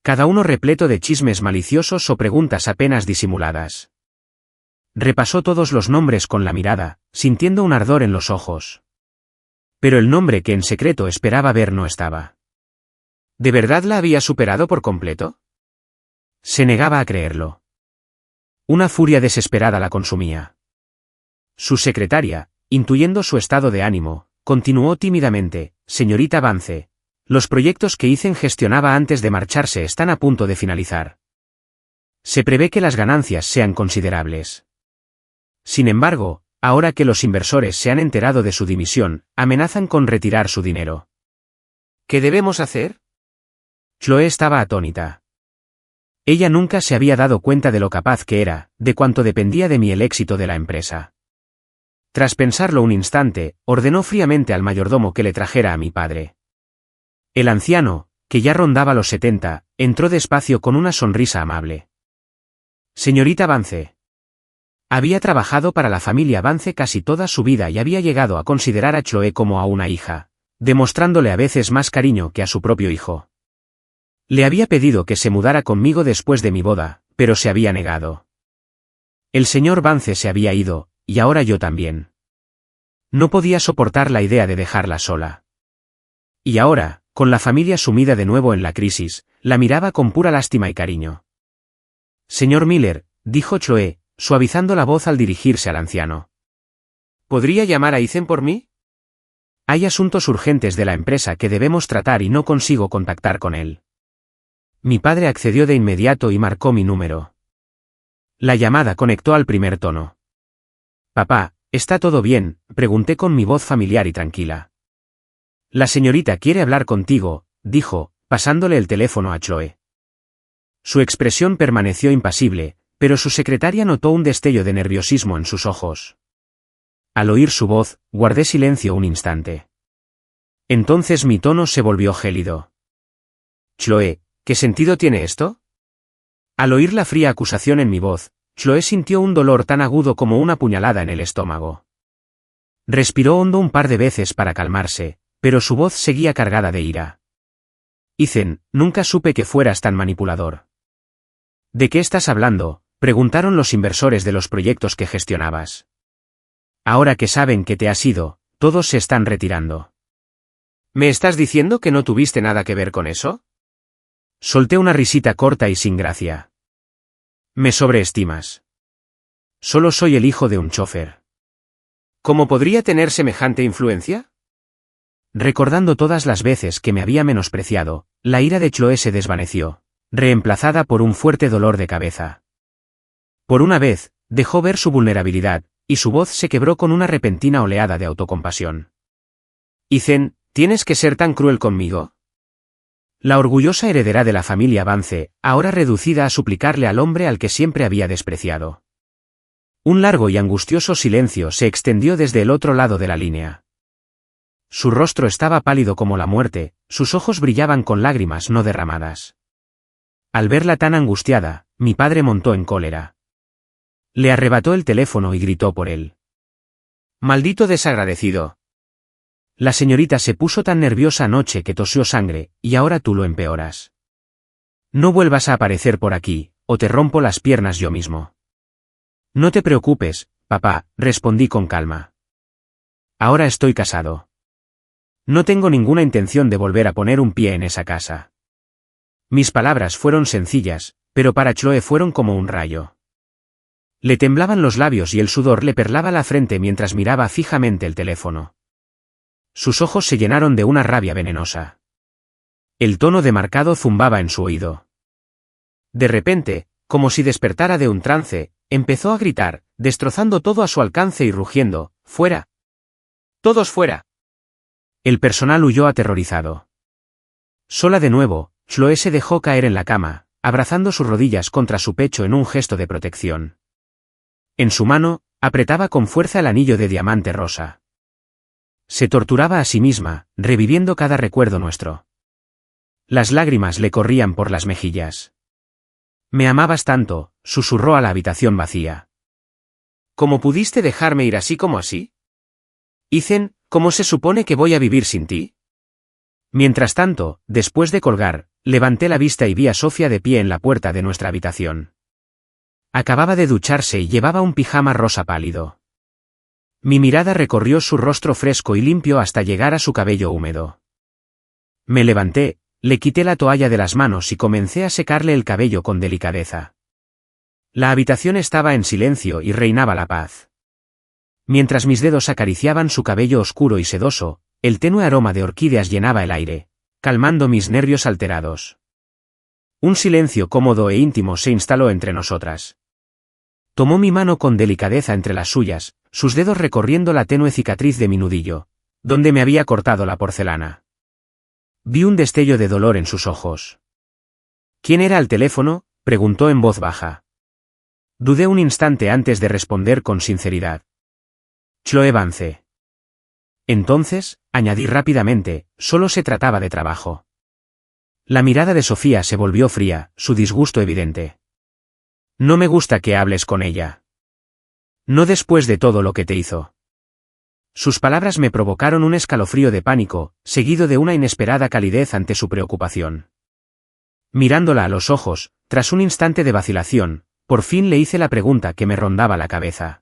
Cada uno repleto de chismes maliciosos o preguntas apenas disimuladas. Repasó todos los nombres con la mirada, sintiendo un ardor en los ojos. Pero el nombre que en secreto esperaba ver no estaba. ¿De verdad la había superado por completo? Se negaba a creerlo. Una furia desesperada la consumía. Su secretaria, intuyendo su estado de ánimo, continuó tímidamente, señorita Vance. Los proyectos que Ethan gestionaba antes de marcharse están a punto de finalizar. Se prevé que las ganancias sean considerables. Sin embargo, ahora que los inversores se han enterado de su dimisión, amenazan con retirar su dinero. ¿Qué debemos hacer? Chloe estaba atónita. Ella nunca se había dado cuenta de lo capaz que era, de cuánto dependía de mí el éxito de la empresa. Tras pensarlo un instante, ordenó fríamente al mayordomo que le trajera a mi padre. El anciano, que ya rondaba los 70, entró despacio con una sonrisa amable. Señorita Vance. Había trabajado para la familia Vance casi toda su vida y había llegado a considerar a Chloe como a una hija, demostrándole a veces más cariño que a su propio hijo. Le había pedido que se mudara conmigo después de mi boda, pero se había negado. El señor Vance se había ido, y ahora yo también. No podía soportar la idea de dejarla sola. Y ahora, con la familia sumida de nuevo en la crisis, la miraba con pura lástima y cariño. Señor Miller, dijo Chloe, suavizando la voz al dirigirse al anciano. ¿Podría llamar a Ethan por mí? Hay asuntos urgentes de la empresa que debemos tratar y no consigo contactar con él. Mi padre accedió de inmediato y marcó mi número. La llamada conectó al primer tono. Papá, ¿está todo bien?, pregunté con mi voz familiar y tranquila. La señorita quiere hablar contigo, dijo, pasándole el teléfono a Chloe. Su expresión permaneció impasible, pero su secretaria notó un destello de nerviosismo en sus ojos. Al oír su voz, guardé silencio un instante. Entonces mi tono se volvió gélido. Chloe, ¿qué sentido tiene esto? Al oír la fría acusación en mi voz, Chloe sintió un dolor tan agudo como una puñalada en el estómago. Respiró hondo un par de veces para calmarse, pero su voz seguía cargada de ira. Ethan, nunca supe que fueras tan manipulador. ¿De qué estás hablando?, preguntaron los inversores de los proyectos que gestionabas. Ahora que saben que te has ido, todos se están retirando. ¿Me estás diciendo que no tuviste nada que ver con eso? Solté una risita corta y sin gracia. Me sobreestimas. Solo soy el hijo de un chofer. ¿Cómo podría tener semejante influencia? Recordando todas las veces que me había menospreciado, la ira de Chloe se desvaneció, reemplazada por un fuerte dolor de cabeza. Por una vez, dejó ver su vulnerabilidad, y su voz se quebró con una repentina oleada de autocompasión. Ethan, ¿tienes que ser tan cruel conmigo? La orgullosa heredera de la familia Vance, ahora reducida a suplicarle al hombre al que siempre había despreciado. Un largo y angustioso silencio se extendió desde el otro lado de la línea. Su rostro estaba pálido como la muerte, sus ojos brillaban con lágrimas no derramadas. Al verla tan angustiada, mi padre montó en cólera. Le arrebató el teléfono y gritó por él. ¡Maldito desagradecido! La señorita se puso tan nerviosa anoche que tosió sangre, y ahora tú lo empeoras. No vuelvas a aparecer por aquí, o te rompo las piernas yo mismo. No te preocupes, papá, respondí con calma. Ahora estoy casado. No tengo ninguna intención de volver a poner un pie en esa casa. Mis palabras fueron sencillas, pero para Chloe fueron como un rayo. Le temblaban los labios y el sudor le perlaba la frente mientras miraba fijamente el teléfono. Sus ojos se llenaron de una rabia venenosa. El tono demarcado zumbaba en su oído. De repente, como si despertara de un trance, empezó a gritar, destrozando todo a su alcance y rugiendo, ¡fuera! ¡Todos fuera! El personal huyó aterrorizado. Sola de nuevo, Chloe se dejó caer en la cama, abrazando sus rodillas contra su pecho en un gesto de protección. En su mano, apretaba con fuerza el anillo de diamante rosa. Se torturaba a sí misma, reviviendo cada recuerdo nuestro. Las lágrimas le corrían por las mejillas. «Me amabas tanto», susurró a la habitación vacía. «¿Cómo pudiste dejarme ir así como así? Ethan, ¿cómo se supone que voy a vivir sin ti?» Mientras tanto, después de colgar, levanté la vista y vi a Sofía de pie en la puerta de nuestra habitación. Acababa de ducharse y llevaba un pijama rosa pálido. Mi mirada recorrió su rostro fresco y limpio hasta llegar a su cabello húmedo. Me levanté, le quité la toalla de las manos y comencé a secarle el cabello con delicadeza. La habitación estaba en silencio y reinaba la paz. Mientras mis dedos acariciaban su cabello oscuro y sedoso, el tenue aroma de orquídeas llenaba el aire, calmando mis nervios alterados. Un silencio cómodo e íntimo se instaló entre nosotras. Tomó mi mano con delicadeza entre las suyas, sus dedos recorriendo la tenue cicatriz de mi nudillo, donde me había cortado la porcelana. Vi un destello de dolor en sus ojos. ¿Quién era al teléfono?, preguntó en voz baja. Dudé un instante antes de responder con sinceridad. Chloe Vance. Entonces, añadí rápidamente, solo se trataba de trabajo. La mirada de Sofía se volvió fría, su disgusto evidente. No me gusta que hables con ella. No después de todo lo que te hizo. Sus palabras me provocaron un escalofrío de pánico, seguido de una inesperada calidez ante su preocupación. Mirándola a los ojos, tras un instante de vacilación, por fin le hice la pregunta que me rondaba la cabeza.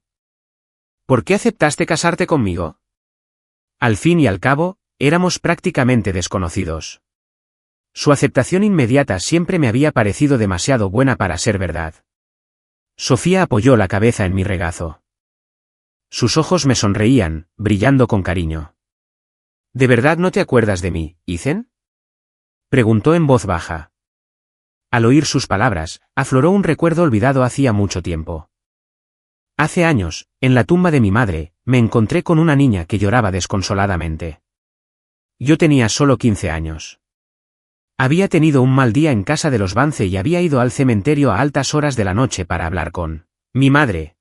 ¿Por qué aceptaste casarte conmigo? Al fin y al cabo, éramos prácticamente desconocidos. Su aceptación inmediata siempre me había parecido demasiado buena para ser verdad. Sofía apoyó la cabeza en mi regazo. Sus ojos me sonreían, brillando con cariño. ¿De verdad no te acuerdas de mí, Ethan?, preguntó en voz baja. Al oír sus palabras, afloró un recuerdo olvidado hacía mucho tiempo. Hace años, en la tumba de mi madre, me encontré con una niña que lloraba desconsoladamente. Yo tenía solo 15 años. Había tenido un mal día en casa de los Vance y había ido al cementerio a altas horas de la noche para hablar con mi madre.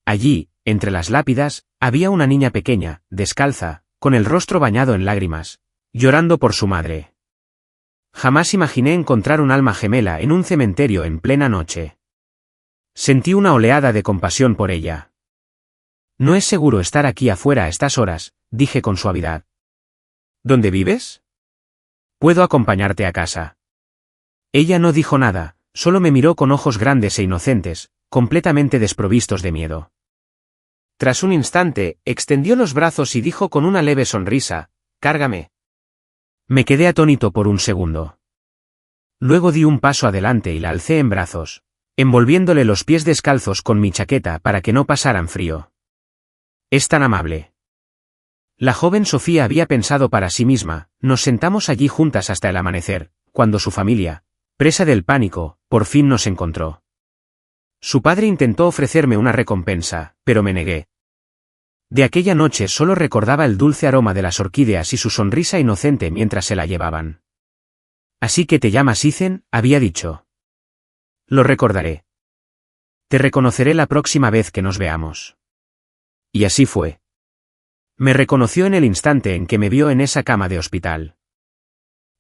Allí, entre las lápidas, había una niña pequeña, descalza, con el rostro bañado en lágrimas, llorando por su madre. Jamás imaginé encontrar un alma gemela en un cementerio en plena noche. Sentí una oleada de compasión por ella. No es seguro estar aquí afuera a estas horas, dije con suavidad. ¿Dónde vives? Puedo acompañarte a casa. Ella no dijo nada, solo me miró con ojos grandes e inocentes, completamente desprovistos de miedo. Tras un instante, extendió los brazos y dijo con una leve sonrisa, «Cárgame». Me quedé atónito por un segundo. Luego di un paso adelante y la alcé en brazos, envolviéndole los pies descalzos con mi chaqueta para que no pasaran frío. «Es tan amable». La joven Sofía había pensado para sí misma, nos sentamos allí juntas hasta el amanecer, cuando su familia, presa del pánico, por fin nos encontró. Su padre intentó ofrecerme una recompensa, pero me negué. De aquella noche solo recordaba el dulce aroma de las orquídeas y su sonrisa inocente mientras se la llevaban. «Así que te llamas Ethan», había dicho. «Lo recordaré. Te reconoceré la próxima vez que nos veamos». Y así fue. Me reconoció en el instante en que me vio en esa cama de hospital.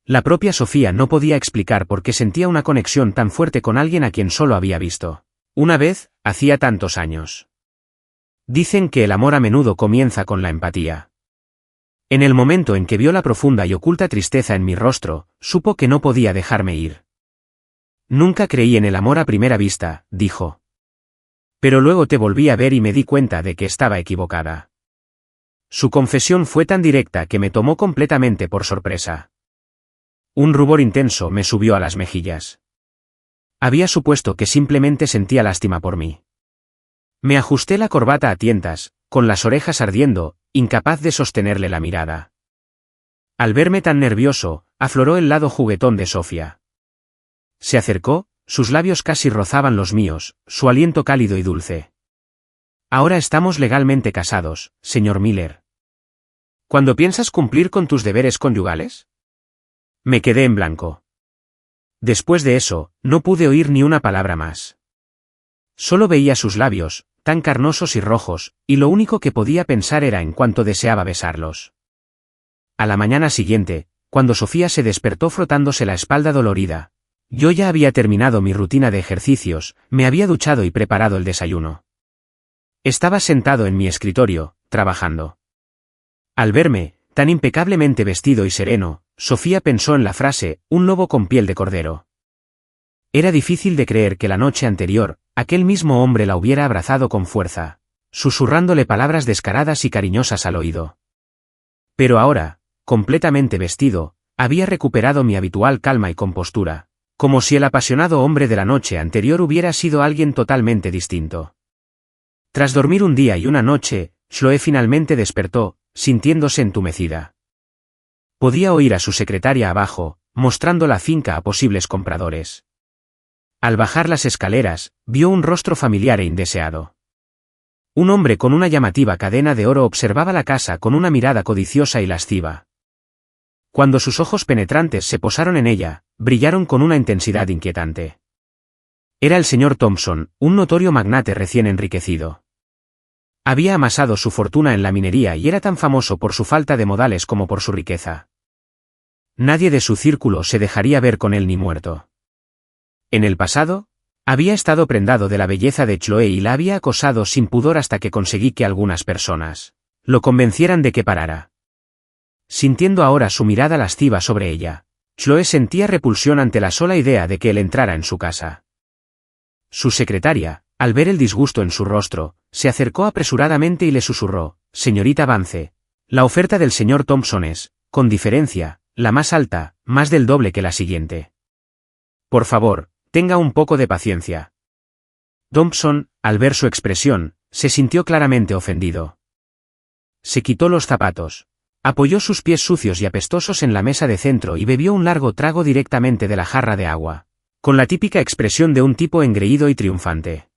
La propia Sofía no podía explicar por qué sentía una conexión tan fuerte con alguien a quien solo había visto una vez, hacía tantos años. Dicen que el amor a menudo comienza con la empatía. En el momento en que vio la profunda y oculta tristeza en mi rostro, supo que no podía dejarme ir. «Nunca creí en el amor a primera vista», dijo. «Pero luego te volví a ver y me di cuenta de que estaba equivocada. Su confesión fue tan directa que me tomó completamente por sorpresa. Un rubor intenso me subió a las mejillas. Había supuesto que simplemente sentía lástima por mí. Me ajusté la corbata a tientas, con las orejas ardiendo, incapaz de sostenerle la mirada. Al verme tan nervioso, afloró el lado juguetón de Sofía. Se acercó, sus labios casi rozaban los míos, su aliento cálido y dulce. Ahora estamos legalmente casados, señor Miller. ¿Cuándo piensas cumplir con tus deberes conyugales? Me quedé en blanco. Después de eso, no pude oír ni una palabra más. Solo veía sus labios, tan carnosos y rojos, y lo único que podía pensar era en cuánto deseaba besarlos. A la mañana siguiente, cuando Sofía se despertó frotándose la espalda dolorida, yo ya había terminado mi rutina de ejercicios, me había duchado y preparado el desayuno. Estaba sentado en mi escritorio, trabajando. Al verme, tan impecablemente vestido y sereno, Sofía pensó en la frase, un lobo con piel de cordero. Era difícil de creer que la noche anterior, aquel mismo hombre la hubiera abrazado con fuerza, susurrándole palabras descaradas y cariñosas al oído. Pero ahora, completamente vestido, había recuperado mi habitual calma y compostura, como si el apasionado hombre de la noche anterior hubiera sido alguien totalmente distinto. Tras dormir un día y una noche, Chloe finalmente despertó, sintiéndose entumecida. Podía oír a su secretaria abajo, mostrando la finca a posibles compradores. Al bajar las escaleras, vio un rostro familiar e indeseado. Un hombre con una llamativa cadena de oro observaba la casa con una mirada codiciosa y lasciva. Cuando sus ojos penetrantes se posaron en ella, brillaron con una intensidad inquietante. Era el señor Thompson, un notorio magnate recién enriquecido. Había amasado su fortuna en la minería y era tan famoso por su falta de modales como por su riqueza. Nadie de su círculo se dejaría ver con él ni muerto. En el pasado, había estado prendado de la belleza de Chloe y la había acosado sin pudor hasta que conseguí que algunas personas lo convencieran de que parara. Sintiendo ahora su mirada lasciva sobre ella, Chloe sentía repulsión ante la sola idea de que él entrara en su casa. Su secretaria, al ver el disgusto en su rostro, se acercó apresuradamente y le susurró, «Señorita Vance, la oferta del señor Thompson es, con diferencia, la más alta, más del doble que la siguiente. Por favor, tenga un poco de paciencia». Thompson, al ver su expresión, se sintió claramente ofendido. Se quitó los zapatos, apoyó sus pies sucios y apestosos en la mesa de centro y bebió un largo trago directamente de la jarra de agua, con la típica expresión de un tipo engreído y triunfante.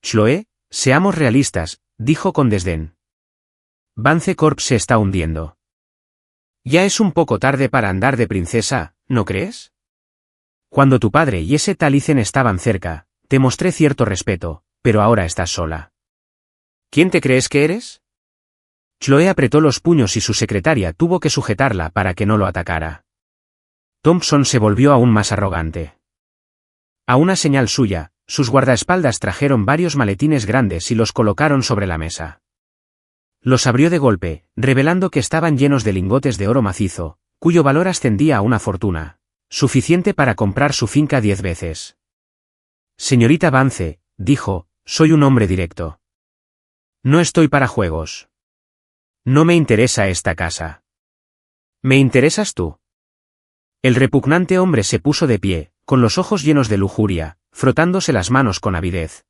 «Chloe, seamos realistas», dijo con desdén. «Vance Corp se está hundiendo. Ya es un poco tarde para andar de princesa, ¿no crees? Cuando tu padre y ese tal Ethan estaban cerca, te mostré cierto respeto, pero ahora estás sola. ¿Quién te crees que eres?» Chloe apretó los puños y su secretaria tuvo que sujetarla para que no lo atacara. Thompson se volvió aún más arrogante. A una señal suya, sus guardaespaldas trajeron varios maletines grandes y los colocaron sobre la mesa. Los abrió de golpe, revelando que estaban llenos de lingotes de oro macizo, cuyo valor ascendía a una fortuna, suficiente para comprar su finca 10 veces. «Señorita Vance», dijo, «soy un hombre directo. No estoy para juegos. No me interesa esta casa. ¿Me interesas tú?» El repugnante hombre se puso de pie, con los ojos llenos de lujuria, frotándose las manos con avidez.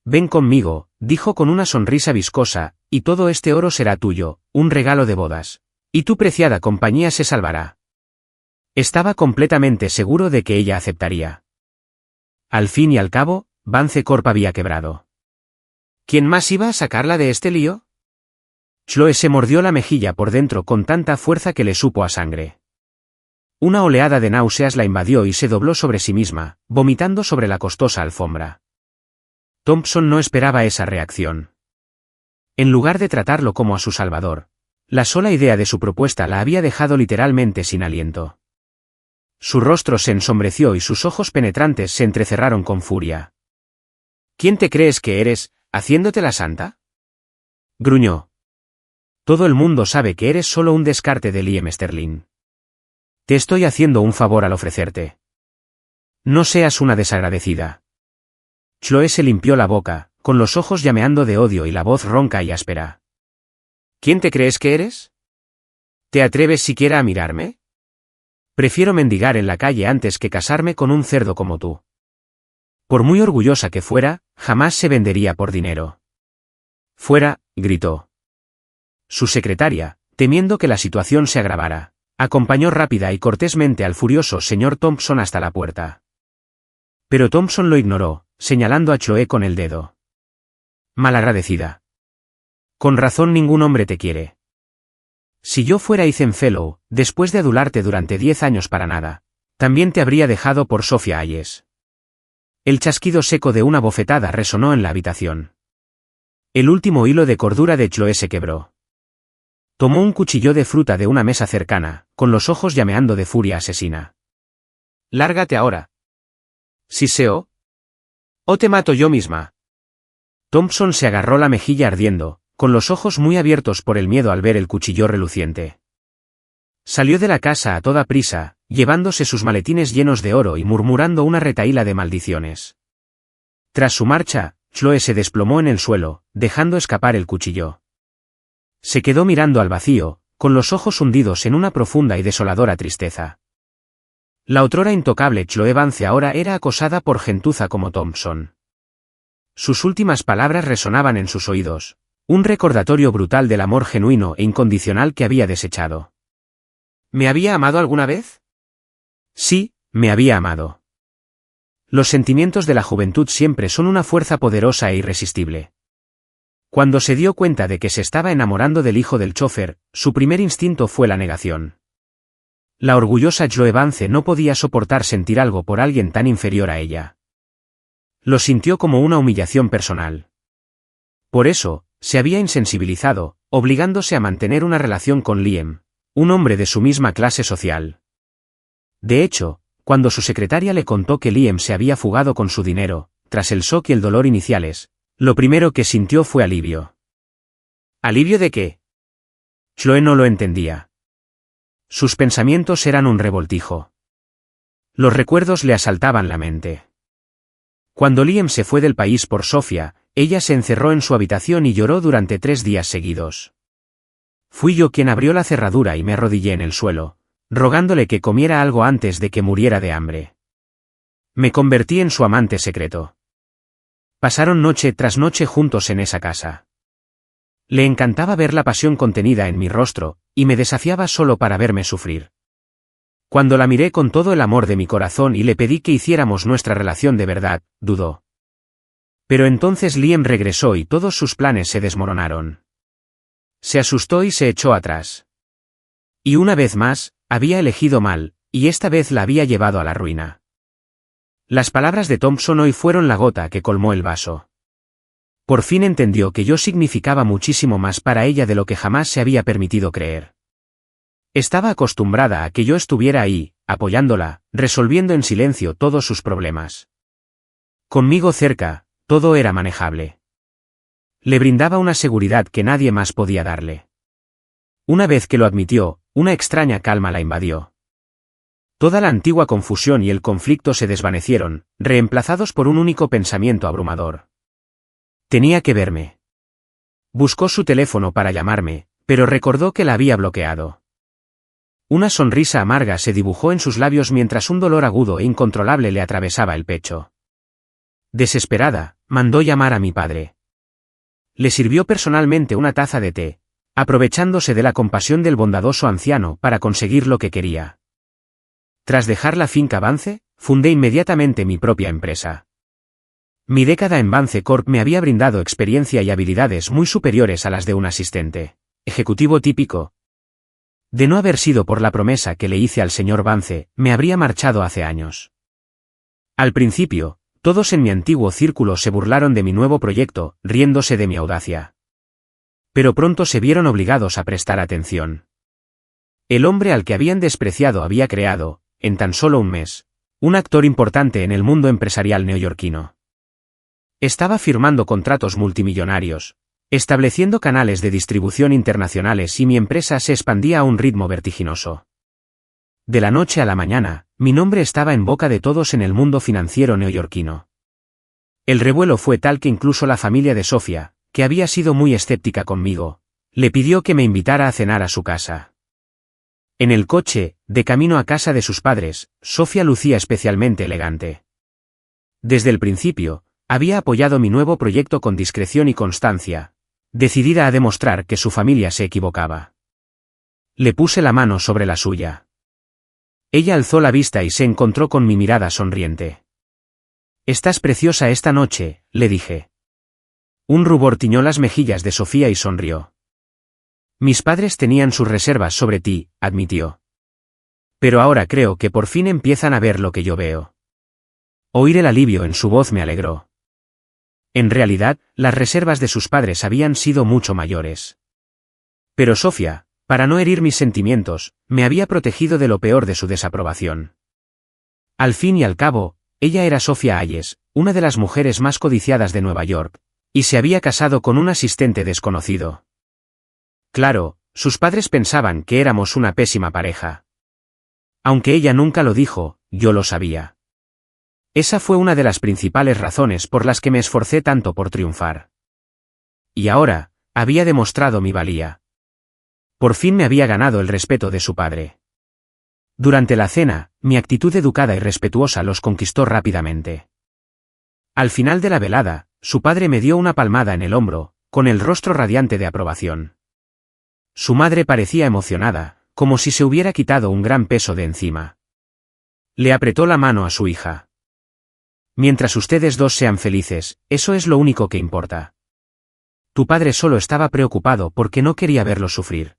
«Ven conmigo», dijo con una sonrisa viscosa, «y todo este oro será tuyo, un regalo de bodas. Y tu preciada compañía se salvará». Estaba completamente seguro de que ella aceptaría. Al fin y al cabo, Vance Corp había quebrado. ¿Quién más iba a sacarla de este lío? Chloe se mordió la mejilla por dentro con tanta fuerza que le supo a sangre. Una oleada de náuseas la invadió y se dobló sobre sí misma, vomitando sobre la costosa alfombra. Thompson no esperaba esa reacción. En lugar de tratarlo como a su salvador, la sola idea de su propuesta la había dejado literalmente sin aliento. Su rostro se ensombreció y sus ojos penetrantes se entrecerraron con furia. «¿Quién te crees que eres, haciéndote la santa?», gruñó. «Todo el mundo sabe que eres solo un descarte de Liam Sterling. Te estoy haciendo un favor al ofrecerte. No seas una desagradecida». Chloe se limpió la boca, con los ojos llameando de odio y la voz ronca y áspera. ¿Quién te crees que eres? ¿Te atreves siquiera a mirarme? Prefiero mendigar en la calle antes que casarme con un cerdo como tú. Por muy orgullosa que fuera, jamás se vendería por dinero. Fuera, gritó. Su secretaria, temiendo que la situación se agravara, acompañó rápida y cortésmente al furioso señor Thompson hasta la puerta. Pero Thompson lo ignoró, señalando a Chloe con el dedo. Malagradecida. Con razón ningún hombre te quiere. Si yo fuera Ethan Fellow, después de adularte durante 10 años para nada, también te habría dejado por Sophia Hayes. El chasquido seco de una bofetada resonó en la habitación. El último hilo de cordura de Chloe se quebró. Tomó un cuchillo de fruta de una mesa cercana, con los ojos llameando de furia asesina. Lárgate ahora. ¿Siseo? ¿O te mato yo misma? Thompson se agarró la mejilla ardiendo, con los ojos muy abiertos por el miedo al ver el cuchillo reluciente. Salió de la casa a toda prisa, llevándose sus maletines llenos de oro y murmurando una retahíla de maldiciones. Tras su marcha, Chloe se desplomó en el suelo, dejando escapar el cuchillo. Se quedó mirando al vacío, con los ojos hundidos en una profunda y desoladora tristeza. La otrora intocable Chloe Vance ahora era acosada por gentuza como Thompson. Sus últimas palabras resonaban en sus oídos, un recordatorio brutal del amor genuino e incondicional que había desechado. ¿Me había amado alguna vez? Sí, me había amado. Los sentimientos de la juventud siempre son una fuerza poderosa e irresistible. Cuando se dio cuenta de que se estaba enamorando del hijo del chófer, su primer instinto fue la negación. La orgullosa Chloe Vance no podía soportar sentir algo por alguien tan inferior a ella. Lo sintió como una humillación personal. Por eso, se había insensibilizado, obligándose a mantener una relación con Liam, un hombre de su misma clase social. De hecho, cuando su secretaria le contó que Liam se había fugado con su dinero, tras el shock y el dolor iniciales, lo primero que sintió fue alivio. ¿Alivio de qué? Chloe no lo entendía. Sus pensamientos eran un revoltijo. Los recuerdos le asaltaban la mente. Cuando Liam se fue del país por Sophia, ella se encerró en su habitación y lloró durante 3 días seguidos. Fui yo quien abrió la cerradura y me arrodillé en el suelo, rogándole que comiera algo antes de que muriera de hambre. Me convertí en su amante secreto. Pasaron noche tras noche juntos en esa casa. Le encantaba ver la pasión contenida en mi rostro, y me desafiaba solo para verme sufrir. Cuando la miré con todo el amor de mi corazón y le pedí que hiciéramos nuestra relación de verdad, dudó. Pero entonces Liam regresó y todos sus planes se desmoronaron. Se asustó y se echó atrás. Y una vez más, había elegido mal, y esta vez la había llevado a la ruina. Las palabras de Thompson hoy fueron la gota que colmó el vaso. Por fin entendió que yo significaba muchísimo más para ella de lo que jamás se había permitido creer. Estaba acostumbrada a que yo estuviera ahí, apoyándola, resolviendo en silencio todos sus problemas. Conmigo cerca, todo era manejable. Le brindaba una seguridad que nadie más podía darle. Una vez que lo admitió, una extraña calma la invadió. Toda la antigua confusión y el conflicto se desvanecieron, reemplazados por un único pensamiento abrumador. Tenía que verme. Buscó su teléfono para llamarme, pero recordó que la había bloqueado. Una sonrisa amarga se dibujó en sus labios mientras un dolor agudo e incontrolable le atravesaba el pecho. Desesperada, mandó llamar a mi padre. Le sirvió personalmente una taza de té, aprovechándose de la compasión del bondadoso anciano para conseguir lo que quería. Tras dejar la finca Vance, fundé inmediatamente mi propia empresa. Mi década en Vance Corp me había brindado experiencia y habilidades muy superiores a las de un asistente ejecutivo típico. De no haber sido por la promesa que le hice al señor Vance, me habría marchado hace años. Al principio, todos en mi antiguo círculo se burlaron de mi nuevo proyecto, riéndose de mi audacia. Pero pronto se vieron obligados a prestar atención. El hombre al que habían despreciado había creado, en tan solo un mes, un actor importante en el mundo empresarial neoyorquino. Estaba firmando contratos multimillonarios, estableciendo canales de distribución internacionales y mi empresa se expandía a un ritmo vertiginoso. De la noche a la mañana, mi nombre estaba en boca de todos en el mundo financiero neoyorquino. El revuelo fue tal que incluso la familia de Sophia, que había sido muy escéptica conmigo, Le pidió que me invitara a cenar a su casa. En el coche, de camino a casa de sus padres, Sofía lucía especialmente elegante. Desde el principio, había apoyado mi nuevo proyecto con discreción y constancia, decidida a demostrar que su familia se equivocaba. Le puse la mano sobre la suya. Ella alzó la vista y se encontró con mi mirada sonriente. «Estás preciosa esta noche», le dije. Un rubor tiñó las mejillas de Sofía y sonrió. «Mis padres tenían sus reservas sobre ti», admitió. «Pero ahora creo que por fin empiezan a ver lo que yo veo». Oír el alivio en su voz me alegró. En realidad, las reservas de sus padres habían sido mucho mayores. Pero Sofía, para no herir mis sentimientos, me había protegido de lo peor de su desaprobación. Al fin y al cabo, ella era Sofía Hayes, una de las mujeres más codiciadas de Nueva York, y se había casado con un asistente desconocido. Claro, sus padres pensaban que éramos una pésima pareja. Aunque ella nunca lo dijo, yo lo sabía. Esa fue una de las principales razones por las que me esforcé tanto por triunfar. Y ahora, había demostrado mi valía. Por fin me había ganado el respeto de su padre. Durante la cena, mi actitud educada y respetuosa los conquistó rápidamente. Al final de la velada, su padre me dio una palmada en el hombro, con el rostro radiante de aprobación. Su madre parecía emocionada, como si se hubiera quitado un gran peso de encima. Le apretó la mano a su hija. «Mientras ustedes dos sean felices, eso es lo único que importa. Tu padre solo estaba preocupado porque no quería verlos sufrir.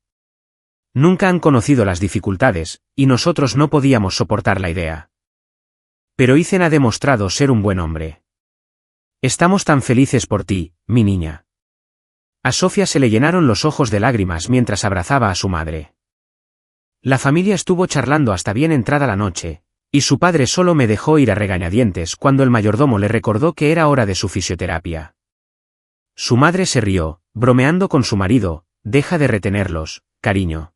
Nunca han conocido las dificultades, y nosotros no podíamos soportar la idea. Pero Ethan ha demostrado ser un buen hombre. Estamos tan felices por ti, mi niña». A Sofía se le llenaron los ojos de lágrimas mientras abrazaba a su madre. La familia estuvo charlando hasta bien entrada la noche, y su padre solo me dejó ir a regañadientes cuando el mayordomo le recordó que era hora de su fisioterapia. Su madre se rió, bromeando con su marido: «Deja de retenerlos, cariño.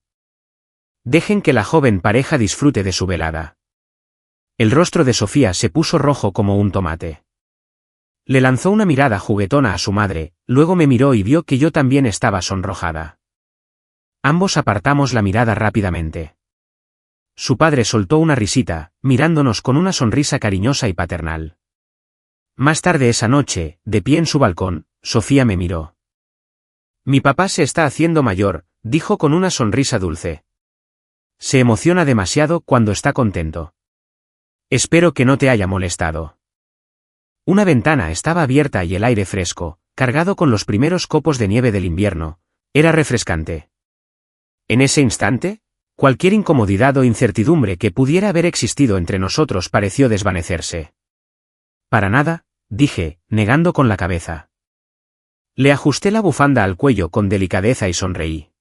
Dejen que la joven pareja disfrute de su velada». El rostro de Sofía se puso rojo como un tomate. Le lanzó una mirada juguetona a su madre, luego me miró y vio que yo también estaba sonrojada. Ambos apartamos la mirada rápidamente. Su padre soltó una risita, mirándonos con una sonrisa cariñosa y paternal. Más tarde esa noche, de pie en su balcón, Sofía me miró. «Mi papá se está haciendo mayor», dijo con una sonrisa dulce. «Se emociona demasiado cuando está contento. Espero que no te haya molestado». Una ventana estaba abierta y el aire fresco, cargado con los primeros copos de nieve del invierno, era refrescante. En ese instante, cualquier incomodidad o incertidumbre que pudiera haber existido entre nosotros pareció desvanecerse. «Para nada», dije, negando con la cabeza. Le ajusté la bufanda al cuello con delicadeza y sonreí.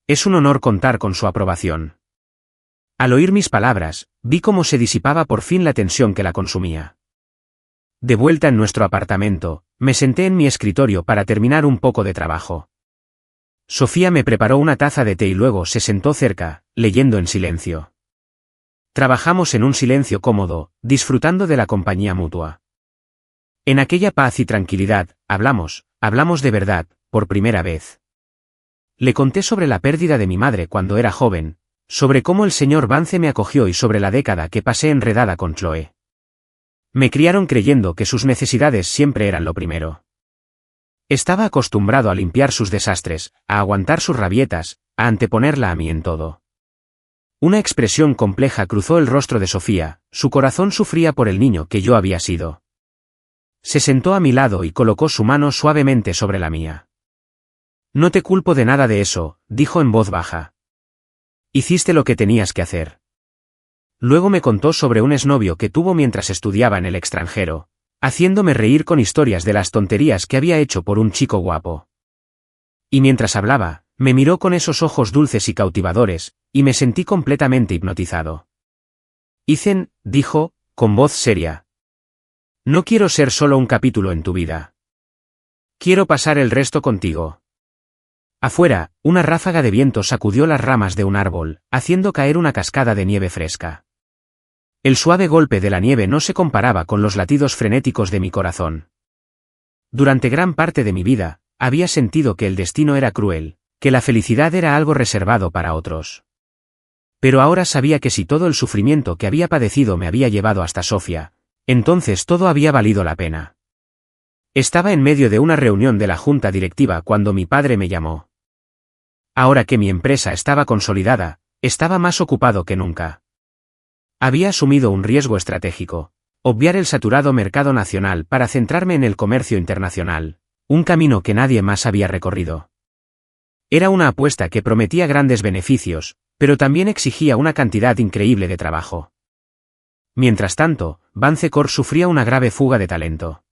Es un honor contar con su aprobación. Al oír mis palabras, vi cómo se disipaba por fin la tensión que la consumía. De vuelta en nuestro apartamento, me senté en mi escritorio para terminar un poco de trabajo. Sofía me preparó una taza de té y luego se sentó cerca, leyendo en silencio. Trabajamos en un silencio cómodo, disfrutando de la compañía mutua. En aquella paz y tranquilidad, hablamos de verdad, por primera vez. Le conté sobre la pérdida de mi madre cuando era joven, sobre cómo el señor Vance me acogió y sobre la década que pasé enredada con Chloe. Me criaron creyendo que sus necesidades siempre eran lo primero. Estaba acostumbrado a limpiar sus desastres, a aguantar sus rabietas, a anteponerla a mí en todo. Una expresión compleja cruzó el rostro de Sofía, su corazón sufría por el niño que yo había sido. Se sentó a mi lado y colocó su mano suavemente sobre la mía. «No te culpo de nada de eso», dijo en voz baja. «Hiciste lo que tenías que hacer». Luego me contó sobre un exnovio que tuvo mientras estudiaba en el extranjero, haciéndome reír con historias de las tonterías que había hecho por un chico guapo. Y mientras hablaba, me miró con esos ojos dulces y cautivadores, y me sentí completamente hipnotizado. «Ethan», dijo, con voz seria. «No quiero ser solo un capítulo en tu vida. Quiero pasar el resto contigo». Afuera, una ráfaga de viento sacudió las ramas de un árbol, haciendo caer una cascada de nieve fresca. El suave golpe de la nieve no se comparaba con los latidos frenéticos de mi corazón. Durante gran parte de mi vida, había sentido que el destino era cruel, que la felicidad era algo reservado para otros. Pero ahora sabía que si todo el sufrimiento que había padecido me había llevado hasta Sofía, entonces todo había valido la pena. Estaba en medio de una reunión de la junta directiva cuando mi padre me llamó. Ahora que mi empresa estaba consolidada, estaba más ocupado que nunca. Había asumido un riesgo estratégico, obviar el saturado mercado nacional para centrarme en el comercio internacional, un camino que nadie más había recorrido. Era una apuesta que prometía grandes beneficios, pero también exigía una cantidad increíble de trabajo. Mientras tanto, Vance Corp sufría una grave fuga de talento.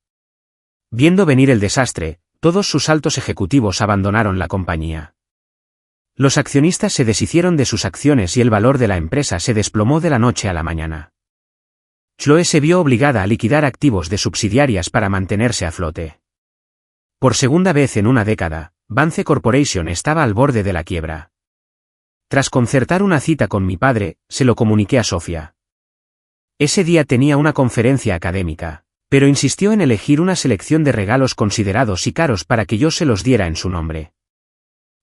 Viendo venir el desastre, todos sus altos ejecutivos abandonaron la compañía. Los accionistas se deshicieron de sus acciones y el valor de la empresa se desplomó de la noche a la mañana. Chloe se vio obligada a liquidar activos de subsidiarias para mantenerse a flote. Por segunda vez en una década, Vance Corporation estaba al borde de la quiebra. Tras concertar una cita con mi padre, se lo comuniqué a Sofía. Ese día tenía una conferencia académica, pero insistió en elegir una selección de regalos considerados y caros para que yo se los diera en su nombre.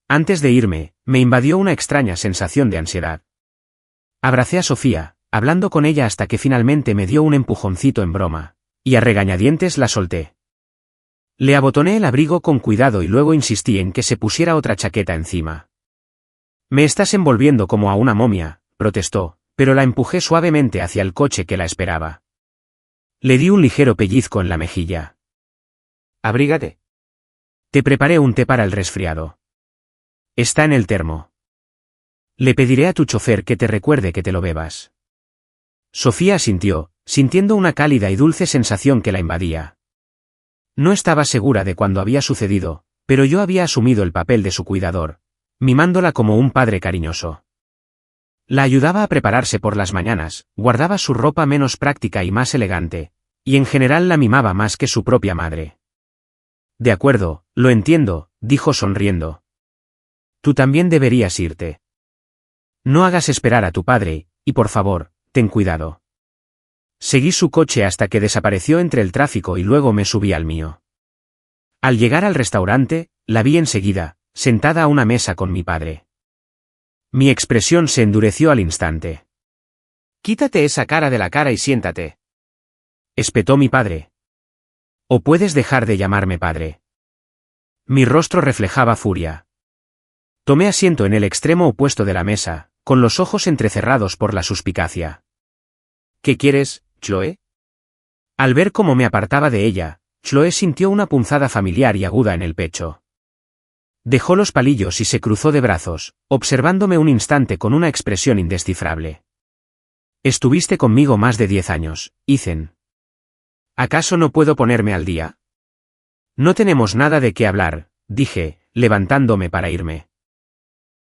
Antes de irme, me invadió una extraña sensación de ansiedad. Abracé a Sofía, hablando con ella hasta que finalmente me dio un empujoncito en broma, y a regañadientes la solté. Le abotoné el abrigo con cuidado y luego insistí en que se pusiera otra chaqueta encima. «Me estás envolviendo como a una momia», protestó, pero la empujé suavemente hacia el coche que la esperaba. Le di un ligero pellizco en la mejilla. «Abrígate. Te preparé un té para el resfriado. Está en el termo. Le pediré a tu chofer que te recuerde que te lo bebas». Sofía asintió, sintiendo una cálida y dulce sensación que la invadía. No estaba segura de cuándo había sucedido, pero yo había asumido el papel de su cuidador, mimándola como un padre cariñoso. La ayudaba a prepararse por las mañanas, guardaba su ropa menos práctica y más elegante, y en general la mimaba más que su propia madre. «De acuerdo, lo entiendo», dijo sonriendo. «Tú también deberías irte. No hagas esperar a tu padre, y por favor, ten cuidado». Seguí su coche hasta que desapareció entre el tráfico y luego me subí al mío. Al llegar al restaurante, la vi enseguida, sentada a una mesa con mi padre. Mi expresión se endureció al instante. «Quítate esa cara de la cara y siéntate», espetó mi padre. «O puedes dejar de llamarme padre». Mi rostro reflejaba furia. Tomé asiento en el extremo opuesto de la mesa, con los ojos entrecerrados por la suspicacia. «¿Qué quieres, Chloe?» Al ver cómo me apartaba de ella, Chloe sintió una punzada familiar y aguda en el pecho. Dejó los palillos y se cruzó de brazos, observándome un instante con una expresión indescifrable. «Estuviste conmigo más de 10 años, Ethan. ¿Acaso no puedo ponerme al día?» «No tenemos nada de qué hablar», dije, levantándome para irme.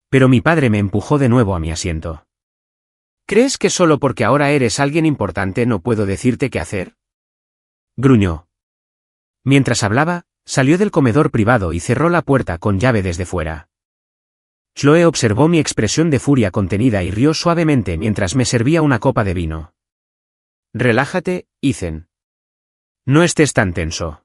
Pero mi padre me empujó de nuevo a mi asiento. «¿Crees que solo porque ahora eres alguien importante no puedo decirte qué hacer?», gruñó. Mientras hablaba, salió del comedor privado y cerró la puerta con llave desde fuera. Chloe observó mi expresión de furia contenida y rió suavemente mientras me servía una copa de vino. «Relájate, Ethan. No estés tan tenso».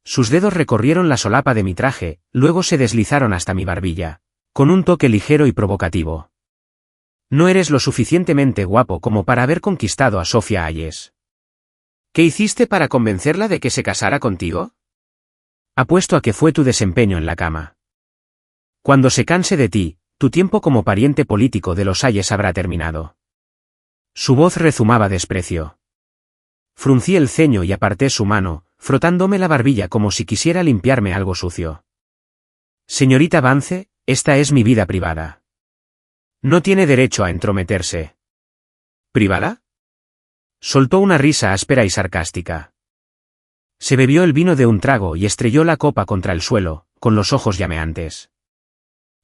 Sus dedos recorrieron la solapa de mi traje, luego se deslizaron hasta mi barbilla, con un toque ligero y provocativo. «No eres lo suficientemente guapo como para haber conquistado a Sofía Hayes. ¿Qué hiciste para convencerla de que se casara contigo? Apuesto a que fue tu desempeño en la cama. Cuando se canse de ti, tu tiempo como pariente político de los Hayes habrá terminado». Su voz rezumaba desprecio. Fruncí el ceño y aparté su mano, frotándome la barbilla como si quisiera limpiarme algo sucio. «Señorita Vance, esta es mi vida privada. No tiene derecho a entrometerse». «¿Privada?». Soltó una risa áspera y sarcástica. Se bebió el vino de un trago y estrelló la copa contra el suelo, con los ojos llameantes.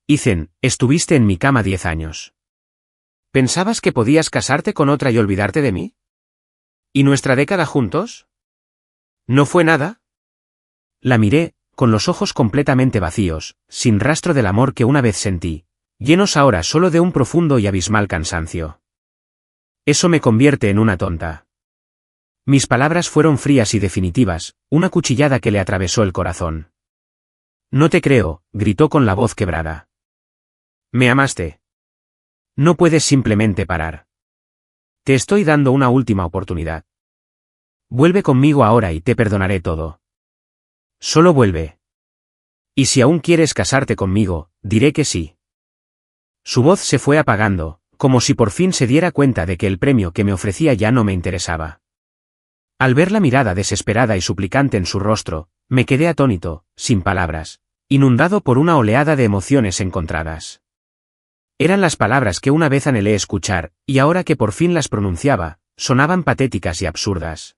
«Ethan, estuviste en mi cama 10 años. ¿Pensabas que podías casarte con otra y olvidarte de mí? ¿Y nuestra década juntos? ¿No fue nada?». La miré, con los ojos completamente vacíos, sin rastro del amor que una vez sentí, llenos ahora solo de un profundo y abismal cansancio. «Eso me convierte en una tonta». Mis palabras fueron frías y definitivas, una cuchillada que le atravesó el corazón. No te creo, gritó con la voz quebrada. ¿Me amaste? No puedes simplemente parar. Te estoy dando una última oportunidad. Vuelve conmigo ahora y te perdonaré todo. Solo vuelve. Y si aún quieres casarte conmigo, diré que sí. Su voz se fue apagando, como si por fin se diera cuenta de que el premio que me ofrecía ya no me interesaba. Al ver la mirada desesperada y suplicante en su rostro, me quedé atónito, sin palabras, inundado por una oleada de emociones encontradas. Eran las palabras que una vez anhelé escuchar, y ahora que por fin las pronunciaba, sonaban patéticas y absurdas.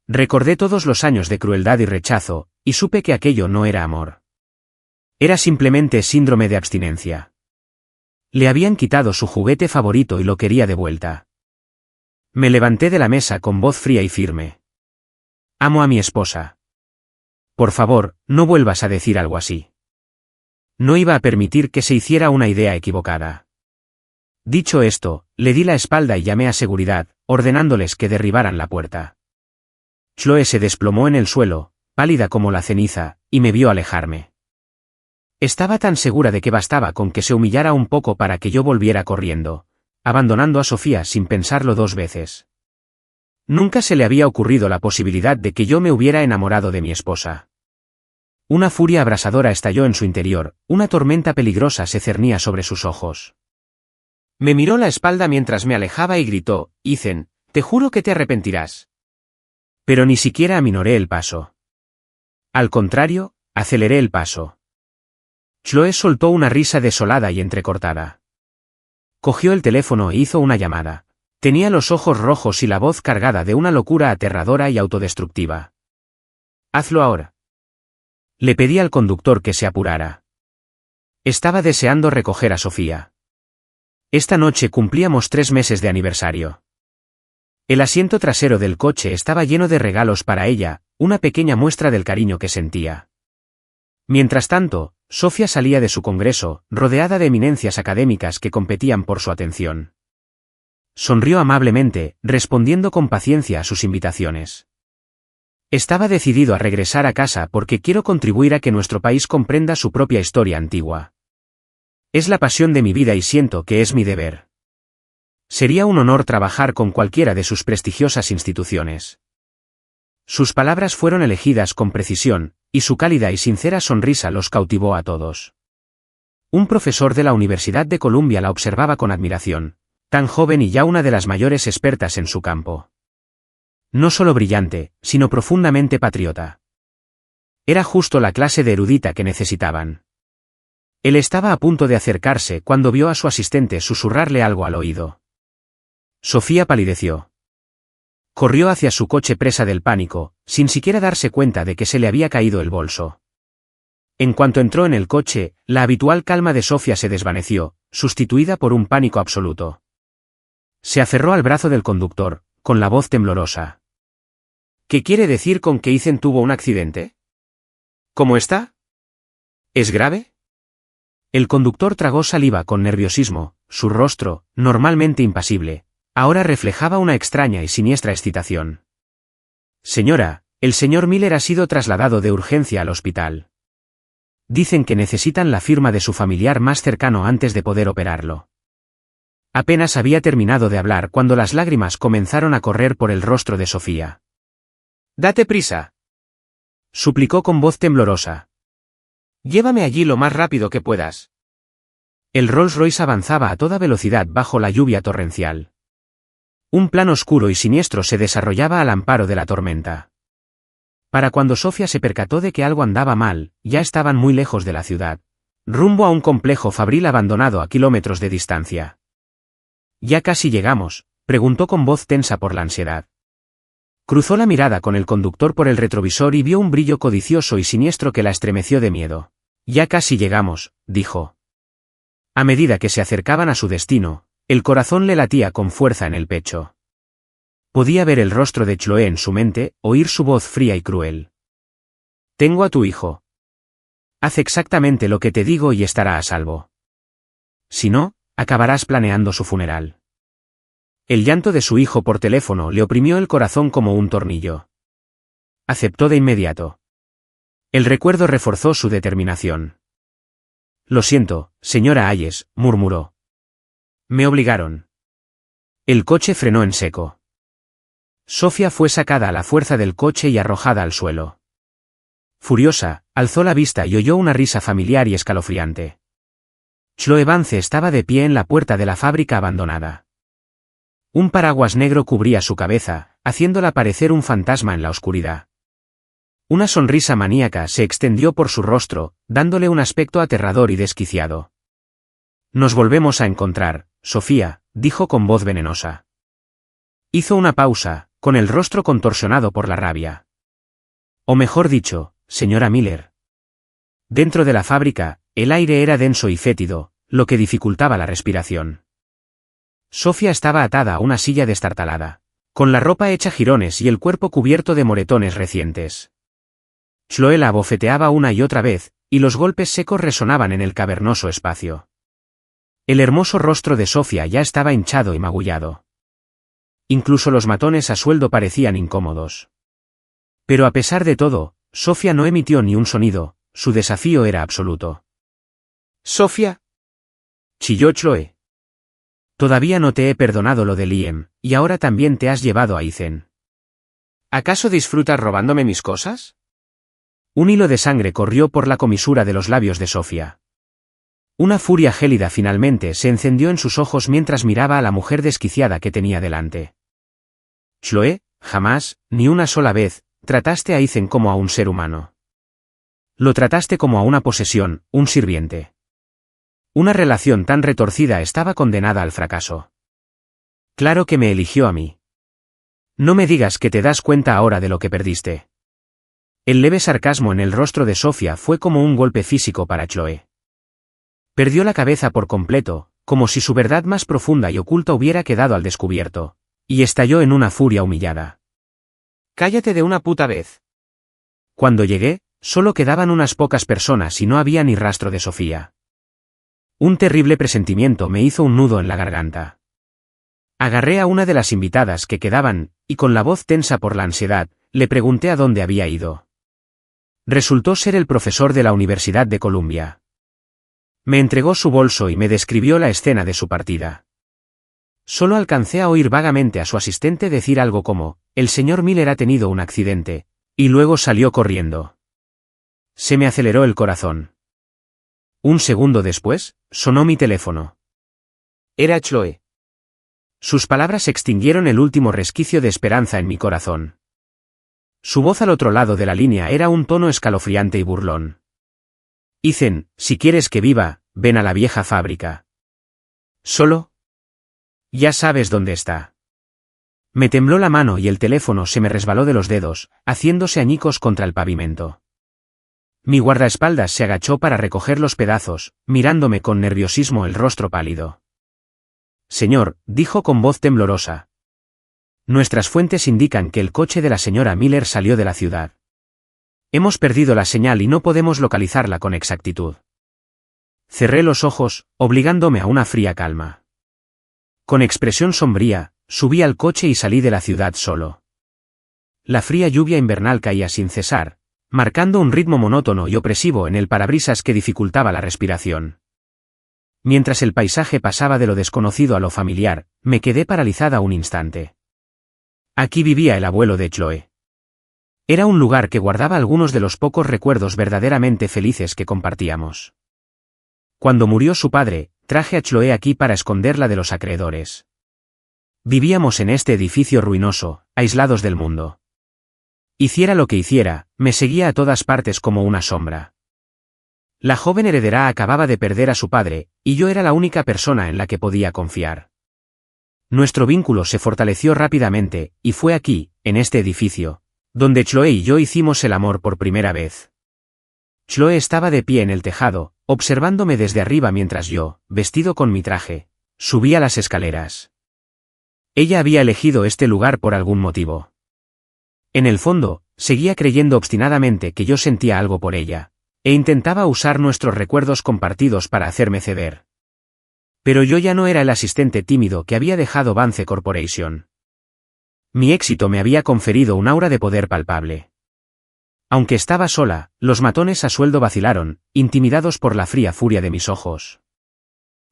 Recordé todos los años de crueldad y rechazo, y supe que aquello no era amor. Era simplemente síndrome de abstinencia. Le habían quitado su juguete favorito y lo quería de vuelta. Me levanté de la mesa con voz fría y firme. Amo a mi esposa. Por favor, no vuelvas a decir algo así. No iba a permitir que se hiciera una idea equivocada. Dicho esto, le di la espalda y llamé a seguridad, ordenándoles que derribaran la puerta. Chloe se desplomó en el suelo, pálida como la ceniza, y me vio alejarme. Estaba tan segura de que bastaba con que se humillara un poco para que yo volviera corriendo, abandonando a Sofía sin pensarlo dos veces. Nunca se le había ocurrido la posibilidad de que yo me hubiera enamorado de mi esposa. Una furia abrasadora estalló en su interior, una tormenta peligrosa se cernía sobre sus ojos. Me miró la espalda mientras me alejaba y gritó, Ethan, te juro que te arrepentirás. Pero ni siquiera aminoré el paso. Al contrario, aceleré el paso. Chloe soltó una risa desolada y entrecortada. Cogió el teléfono e hizo una llamada. Tenía los ojos rojos y la voz cargada de una locura aterradora y autodestructiva. Hazlo ahora. Le pedí al conductor que se apurara. Estaba deseando recoger a Sofía. Esta noche cumplíamos 3 meses de aniversario. El asiento trasero del coche estaba lleno de regalos para ella, una pequeña muestra del cariño que sentía. Mientras tanto, Sofía salía de su congreso, rodeada de eminencias académicas que competían por su atención. Sonrió amablemente, respondiendo con paciencia a sus invitaciones. Estaba decidido a regresar a casa porque quiero contribuir a que nuestro país comprenda su propia historia antigua. Es la pasión de mi vida y siento que es mi deber. Sería un honor trabajar con cualquiera de sus prestigiosas instituciones. Sus palabras fueron elegidas con precisión, y su cálida y sincera sonrisa los cautivó a todos. Un profesor de la Universidad de Columbia la observaba con admiración, tan joven y ya una de las mayores expertas en su campo. No solo brillante, sino profundamente patriota. Era justo la clase de erudita que necesitaban. Él estaba a punto de acercarse cuando vio a su asistente susurrarle algo al oído. Sofía palideció. Corrió hacia su coche presa del pánico, sin siquiera darse cuenta de que se le había caído el bolso. En cuanto entró en el coche, la habitual calma de Sofía se desvaneció, sustituida por un pánico absoluto. Se aferró al brazo del conductor, con la voz temblorosa. ¿Qué quiere decir con que Ethan tuvo un accidente? ¿Cómo está? ¿Es grave? El conductor tragó saliva con nerviosismo, su rostro, normalmente impasible, ahora reflejaba una extraña y siniestra excitación. Señora, el señor Miller ha sido trasladado de urgencia al hospital. Dicen que necesitan la firma de su familiar más cercano antes de poder operarlo. Apenas había terminado de hablar cuando las lágrimas comenzaron a correr por el rostro de Sofía. «Date prisa», suplicó con voz temblorosa. «Llévame allí lo más rápido que puedas». El Rolls Royce avanzaba a toda velocidad bajo la lluvia torrencial. Un plan oscuro y siniestro se desarrollaba al amparo de la tormenta. Para cuando Sofía se percató de que algo andaba mal, ya estaban muy lejos de la ciudad, rumbo a un complejo fabril abandonado a kilómetros de distancia. «¿Ya casi llegamos?», preguntó con voz tensa por la ansiedad. Cruzó la mirada con el conductor por el retrovisor y vio un brillo codicioso y siniestro que la estremeció de miedo. «Ya casi llegamos», dijo. A medida que se acercaban a su destino, el corazón le latía con fuerza en el pecho. Podía ver el rostro de Chloe en su mente, oír su voz fría y cruel. «Tengo a tu hijo. Haz exactamente lo que te digo y estará a salvo. Si no, acabarás planeando su funeral». El llanto de su hijo por teléfono le oprimió el corazón como un tornillo. Aceptó de inmediato. El recuerdo reforzó su determinación. Lo siento, señora Hayes, murmuró. Me obligaron. El coche frenó en seco. Sofía fue sacada a la fuerza del coche y arrojada al suelo. Furiosa, alzó la vista y oyó una risa familiar y escalofriante. Chloe Vance estaba de pie en la puerta de la fábrica abandonada. Un paraguas negro cubría su cabeza, haciéndola parecer un fantasma en la oscuridad. Una sonrisa maníaca se extendió por su rostro, dándole un aspecto aterrador y desquiciado. Nos volvemos a encontrar, Sofía, dijo con voz venenosa. Hizo una pausa, con el rostro contorsionado por la rabia. O mejor dicho, señora Miller. Dentro de la fábrica, el aire era denso y fétido, lo que dificultaba la respiración. Sofía estaba atada a una silla destartalada, con la ropa hecha jirones y el cuerpo cubierto de moretones recientes. Chloe la abofeteaba una y otra vez, y los golpes secos resonaban en el cavernoso espacio. El hermoso rostro de Sofía ya estaba hinchado y magullado. Incluso los matones a sueldo parecían incómodos. Pero a pesar de todo, Sofía no emitió ni un sonido, su desafío era absoluto. «¿Sofía?», chilló Chloe. «Todavía no te he perdonado lo de Liam, y ahora también te has llevado a Ethan. ¿Acaso disfrutas robándome mis cosas?». Un hilo de sangre corrió por la comisura de los labios de Sofía. Una furia gélida finalmente se encendió en sus ojos mientras miraba a la mujer desquiciada que tenía delante. «Chloe, jamás, ni una sola vez, trataste a Ethan como a un ser humano. Lo trataste como a una posesión, un sirviente. Una relación tan retorcida estaba condenada al fracaso. Claro que me eligió a mí. No me digas que te das cuenta ahora de lo que perdiste». El leve sarcasmo en el rostro de Sofía fue como un golpe físico para Chloe. Perdió la cabeza por completo, como si su verdad más profunda y oculta hubiera quedado al descubierto, y estalló en una furia humillada. «Cállate de una puta vez». Cuando llegué, solo quedaban unas pocas personas y no había ni rastro de Sofía. Un terrible presentimiento me hizo un nudo en la garganta. Agarré a una de las invitadas que quedaban, y con la voz tensa por la ansiedad, le pregunté a dónde había ido. Resultó ser el profesor de la Universidad de Columbia. Me entregó su bolso y me describió la escena de su partida. Solo alcancé a oír vagamente a su asistente decir algo como, «El señor Miller ha tenido un accidente», y luego salió corriendo. Se me aceleró el corazón. Un segundo después, sonó mi teléfono. Era Chloe. Sus palabras extinguieron el último resquicio de esperanza en mi corazón. Su voz al otro lado de la línea era un tono escalofriante y burlón. «Ethan, si quieres que viva, ven a la vieja fábrica». «¿Solo?». «Ya sabes dónde está». Me tembló la mano y el teléfono se me resbaló de los dedos, haciéndose añicos contra el pavimento. Mi guardaespaldas se agachó para recoger los pedazos, mirándome con nerviosismo el rostro pálido. «Señor», dijo con voz temblorosa. «Nuestras fuentes indican que el coche de la señora Miller salió de la ciudad. Hemos perdido la señal y no podemos localizarla con exactitud». Cerré los ojos, obligándome a una fría calma. Con expresión sombría, subí al coche y salí de la ciudad solo. La fría lluvia invernal caía sin cesar, marcando un ritmo monótono y opresivo en el parabrisas que dificultaba la respiración. Mientras el paisaje pasaba de lo desconocido a lo familiar, me quedé paralizada un instante. Aquí vivía el abuelo de Chloe. Era un lugar que guardaba algunos de los pocos recuerdos verdaderamente felices que compartíamos. Cuando murió su padre, traje a Chloe aquí para esconderla de los acreedores. Vivíamos en este edificio ruinoso, aislados del mundo. Hiciera lo que hiciera, me seguía a todas partes como una sombra. La joven heredera acababa de perder a su padre, y yo era la única persona en la que podía confiar. Nuestro vínculo se fortaleció rápidamente, y fue aquí, en este edificio, donde Chloe y yo hicimos el amor por primera vez. Chloe estaba de pie en el tejado, observándome desde arriba mientras yo, vestido con mi traje, subía las escaleras. Ella había elegido este lugar por algún motivo. En el fondo, seguía creyendo obstinadamente que yo sentía algo por ella, e intentaba usar nuestros recuerdos compartidos para hacerme ceder. Pero yo ya no era el asistente tímido que había dejado Vance Corporation. Mi éxito me había conferido un aura de poder palpable. Aunque estaba sola, los matones a sueldo vacilaron, intimidados por la fría furia de mis ojos.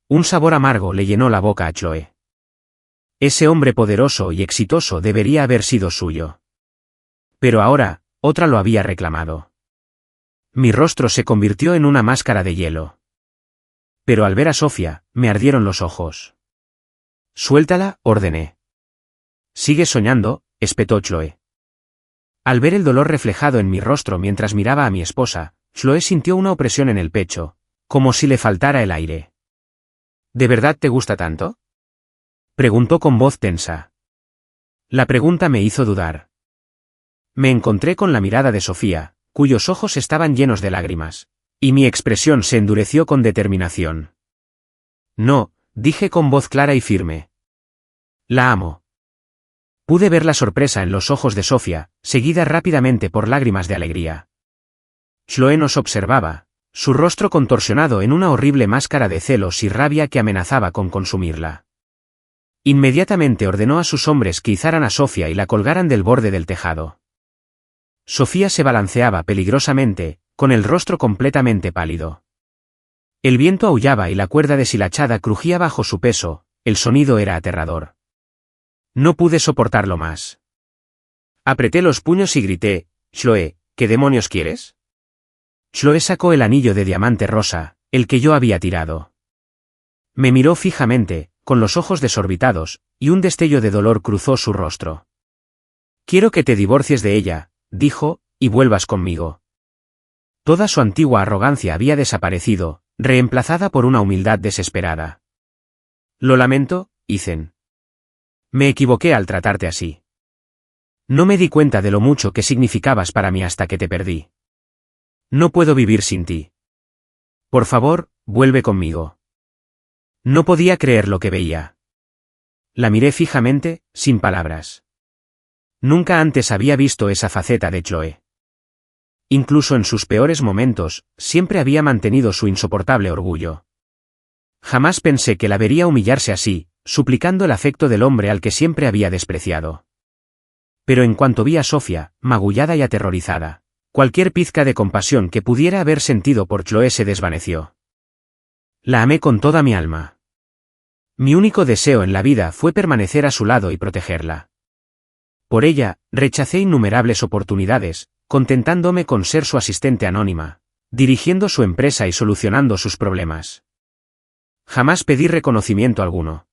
Un sabor amargo le llenó la boca a Chloe. Ese hombre poderoso y exitoso debería haber sido suyo. Pero ahora, otra lo había reclamado. Mi rostro se convirtió en una máscara de hielo. Pero al ver a Sofía, me ardieron los ojos. «Suéltala», ordené. «¿Sigues soñando?», espetó Chloe. Al ver el dolor reflejado en mi rostro mientras miraba a mi esposa, Chloe sintió una opresión en el pecho, como si le faltara el aire. «¿De verdad te gusta tanto?», preguntó con voz tensa. La pregunta me hizo dudar. Me encontré con la mirada de Sofía, cuyos ojos estaban llenos de lágrimas, y mi expresión se endureció con determinación. «No», dije con voz clara y firme. «La amo». Pude ver la sorpresa en los ojos de Sofía, seguida rápidamente por lágrimas de alegría. Chloe nos observaba, su rostro contorsionado en una horrible máscara de celos y rabia que amenazaba con consumirla. Inmediatamente ordenó a sus hombres que izaran a Sofía y la colgaran del borde del tejado. Sofía se balanceaba peligrosamente, con el rostro completamente pálido. El viento aullaba y la cuerda deshilachada crujía bajo su peso, el sonido era aterrador. No pude soportarlo más. Apreté los puños y grité: «Chloe, ¿qué demonios quieres?». Chloe sacó el anillo de diamante rosa, el que yo había tirado. Me miró fijamente, con los ojos desorbitados, y un destello de dolor cruzó su rostro. «Quiero que te divorcies de ella», dijo, «y vuelvas conmigo». Toda su antigua arrogancia había desaparecido, reemplazada por una humildad desesperada. «Lo lamento, Ethan. Me equivoqué al tratarte así. No me di cuenta de lo mucho que significabas para mí hasta que te perdí. No puedo vivir sin ti. Por favor, vuelve conmigo». No podía creer lo que veía. La miré fijamente, sin palabras. Nunca antes había visto esa faceta de Chloe. Incluso en sus peores momentos, siempre había mantenido su insoportable orgullo. Jamás pensé que la vería humillarse así, suplicando el afecto del hombre al que siempre había despreciado. Pero en cuanto vi a Sofía, magullada y aterrorizada, cualquier pizca de compasión que pudiera haber sentido por Chloe se desvaneció. La amé con toda mi alma. Mi único deseo en la vida fue permanecer a su lado y protegerla. Por ella, rechacé innumerables oportunidades, contentándome con ser su asistente anónima, dirigiendo su empresa y solucionando sus problemas. Jamás pedí reconocimiento alguno.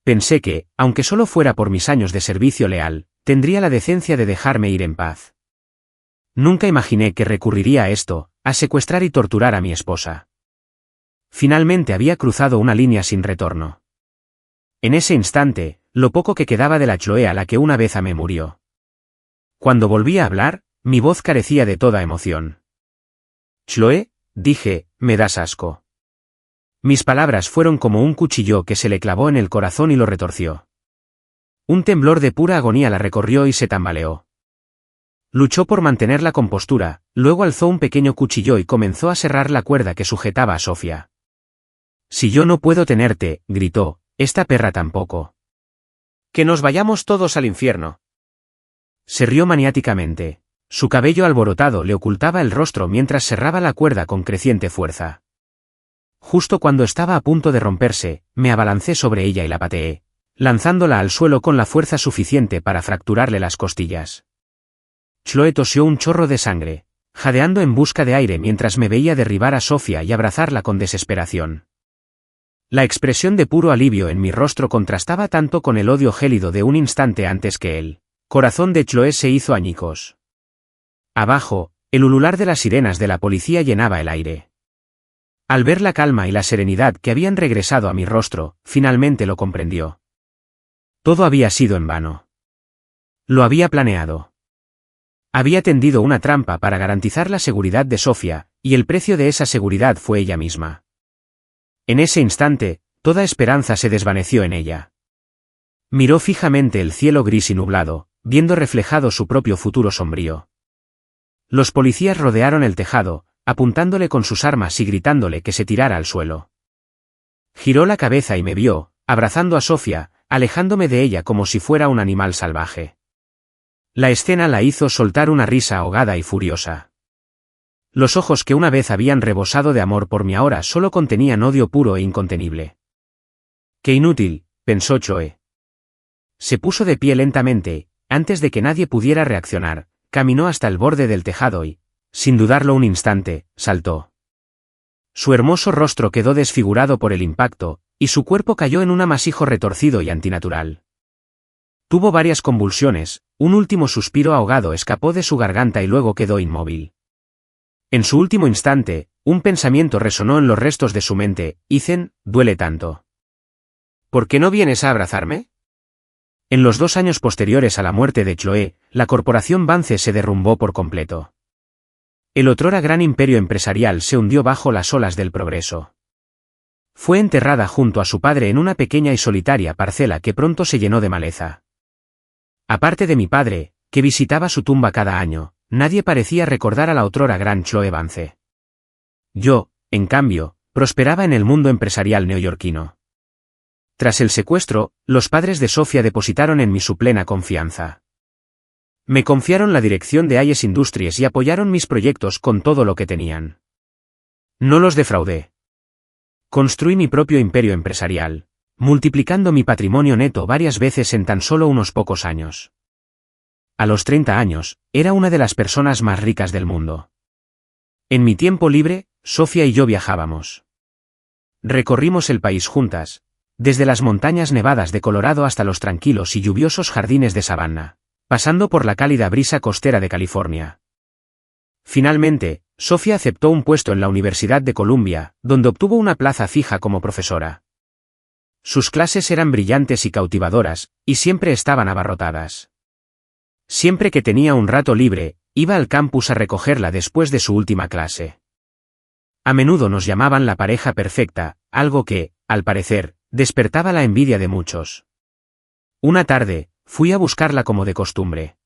Pensé que, aunque solo fuera por mis años de servicio leal, tendría la decencia de dejarme ir en paz. Nunca imaginé que recurriría a esto, a secuestrar y torturar a mi esposa. Finalmente había cruzado una línea sin retorno. En ese instante, lo poco que quedaba de la Chloe a la que una vez amé murió. Cuando volví a hablar, mi voz carecía de toda emoción. «Chloe», dije, «me das asco». Mis palabras fueron como un cuchillo que se le clavó en el corazón y lo retorció. Un temblor de pura agonía la recorrió y se tambaleó. Luchó por mantener la compostura, luego alzó un pequeño cuchillo y comenzó a serrar la cuerda que sujetaba a Sofía. «Si yo no puedo tenerte», gritó, «esta perra tampoco». «Que nos vayamos todos al infierno». Se rió maniáticamente. Su cabello alborotado le ocultaba el rostro mientras serraba la cuerda con creciente fuerza. Justo cuando estaba a punto de romperse, me abalancé sobre ella y la pateé, lanzándola al suelo con la fuerza suficiente para fracturarle las costillas. Chloe tosió un chorro de sangre, jadeando en busca de aire mientras me veía derribar a Sofía y abrazarla con desesperación. La expresión de puro alivio en mi rostro contrastaba tanto con el odio gélido de un instante antes que el corazón de Chloe se hizo añicos. Abajo, el ulular de las sirenas de la policía llenaba el aire. Al ver la calma y la serenidad que habían regresado a mi rostro, finalmente lo comprendió. Todo había sido en vano. Lo había planeado. Había tendido una trampa para garantizar la seguridad de Sofía, y el precio de esa seguridad fue ella misma. En ese instante, toda esperanza se desvaneció en ella. Miró fijamente el cielo gris y nublado, viendo reflejado su propio futuro sombrío. Los policías rodearon el tejado, apuntándole con sus armas y gritándole que se tirara al suelo. Giró la cabeza y me vio, abrazando a Sofía, alejándome de ella como si fuera un animal salvaje. La escena la hizo soltar una risa ahogada y furiosa. Los ojos que una vez habían rebosado de amor por mí ahora solo contenían odio puro e incontenible. Qué inútil, pensó Choe. Se puso de pie lentamente, antes de que nadie pudiera reaccionar, caminó hasta el borde del tejado y, sin dudarlo un instante, saltó. Su hermoso rostro quedó desfigurado por el impacto, y su cuerpo cayó en un amasijo retorcido y antinatural. Tuvo varias convulsiones, un último suspiro ahogado escapó de su garganta y luego quedó inmóvil. En su último instante, un pensamiento resonó en los restos de su mente: Ethan, duele tanto. ¿Por qué no vienes a abrazarme? En los 2 años posteriores a la muerte de Chloe, la corporación Vance se derrumbó por completo. El otrora gran imperio empresarial se hundió bajo las olas del progreso. Fue enterrada junto a su padre en una pequeña y solitaria parcela que pronto se llenó de maleza. Aparte de mi padre, que visitaba su tumba cada año, nadie parecía recordar a la otrora gran Chloe Vance. Yo, en cambio, prosperaba en el mundo empresarial neoyorquino. Tras el secuestro, los padres de Sofía depositaron en mí su plena confianza. Me confiaron la dirección de Hayes Industries y apoyaron mis proyectos con todo lo que tenían. No los defraudé. Construí mi propio imperio empresarial, multiplicando mi patrimonio neto varias veces en tan solo unos pocos años. A los 30 años, era una de las personas más ricas del mundo. En mi tiempo libre, Sofía y yo viajábamos. Recorrimos el país juntas, desde las montañas nevadas de Colorado hasta los tranquilos y lluviosos jardines de Savannah, pasando por la cálida brisa costera de California. Finalmente, Sofía aceptó un puesto en la Universidad de Columbia, donde obtuvo una plaza fija como profesora. Sus clases eran brillantes y cautivadoras, y siempre estaban abarrotadas. Siempre que tenía un rato libre, iba al campus a recogerla después de su última clase. A menudo nos llamaban la pareja perfecta, algo que, al parecer, despertaba la envidia de muchos. Una tarde, fui a buscarla como de costumbre.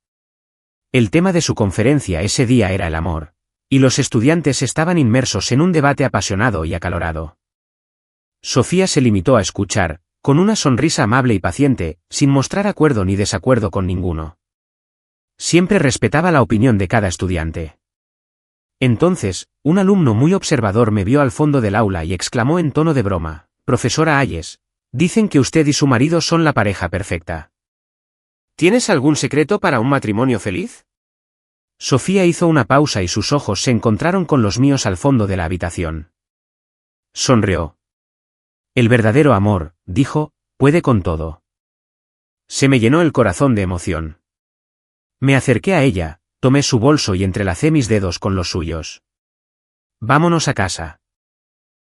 El tema de su conferencia ese día era el amor, y los estudiantes estaban inmersos en un debate apasionado y acalorado. Sofía se limitó a escuchar, con una sonrisa amable y paciente, sin mostrar acuerdo ni desacuerdo con ninguno. Siempre respetaba la opinión de cada estudiante. Entonces, un alumno muy observador me vio al fondo del aula y exclamó en tono de broma: «Profesora Hayes, dicen que usted y su marido son la pareja perfecta. ¿Tienes algún secreto para un matrimonio feliz?» Sofía hizo una pausa y sus ojos se encontraron con los míos al fondo de la habitación. Sonrió. «El verdadero amor», dijo, «puede con todo». Se me llenó el corazón de emoción. Me acerqué a ella, tomé su bolso y entrelacé mis dedos con los suyos. «Vámonos a casa».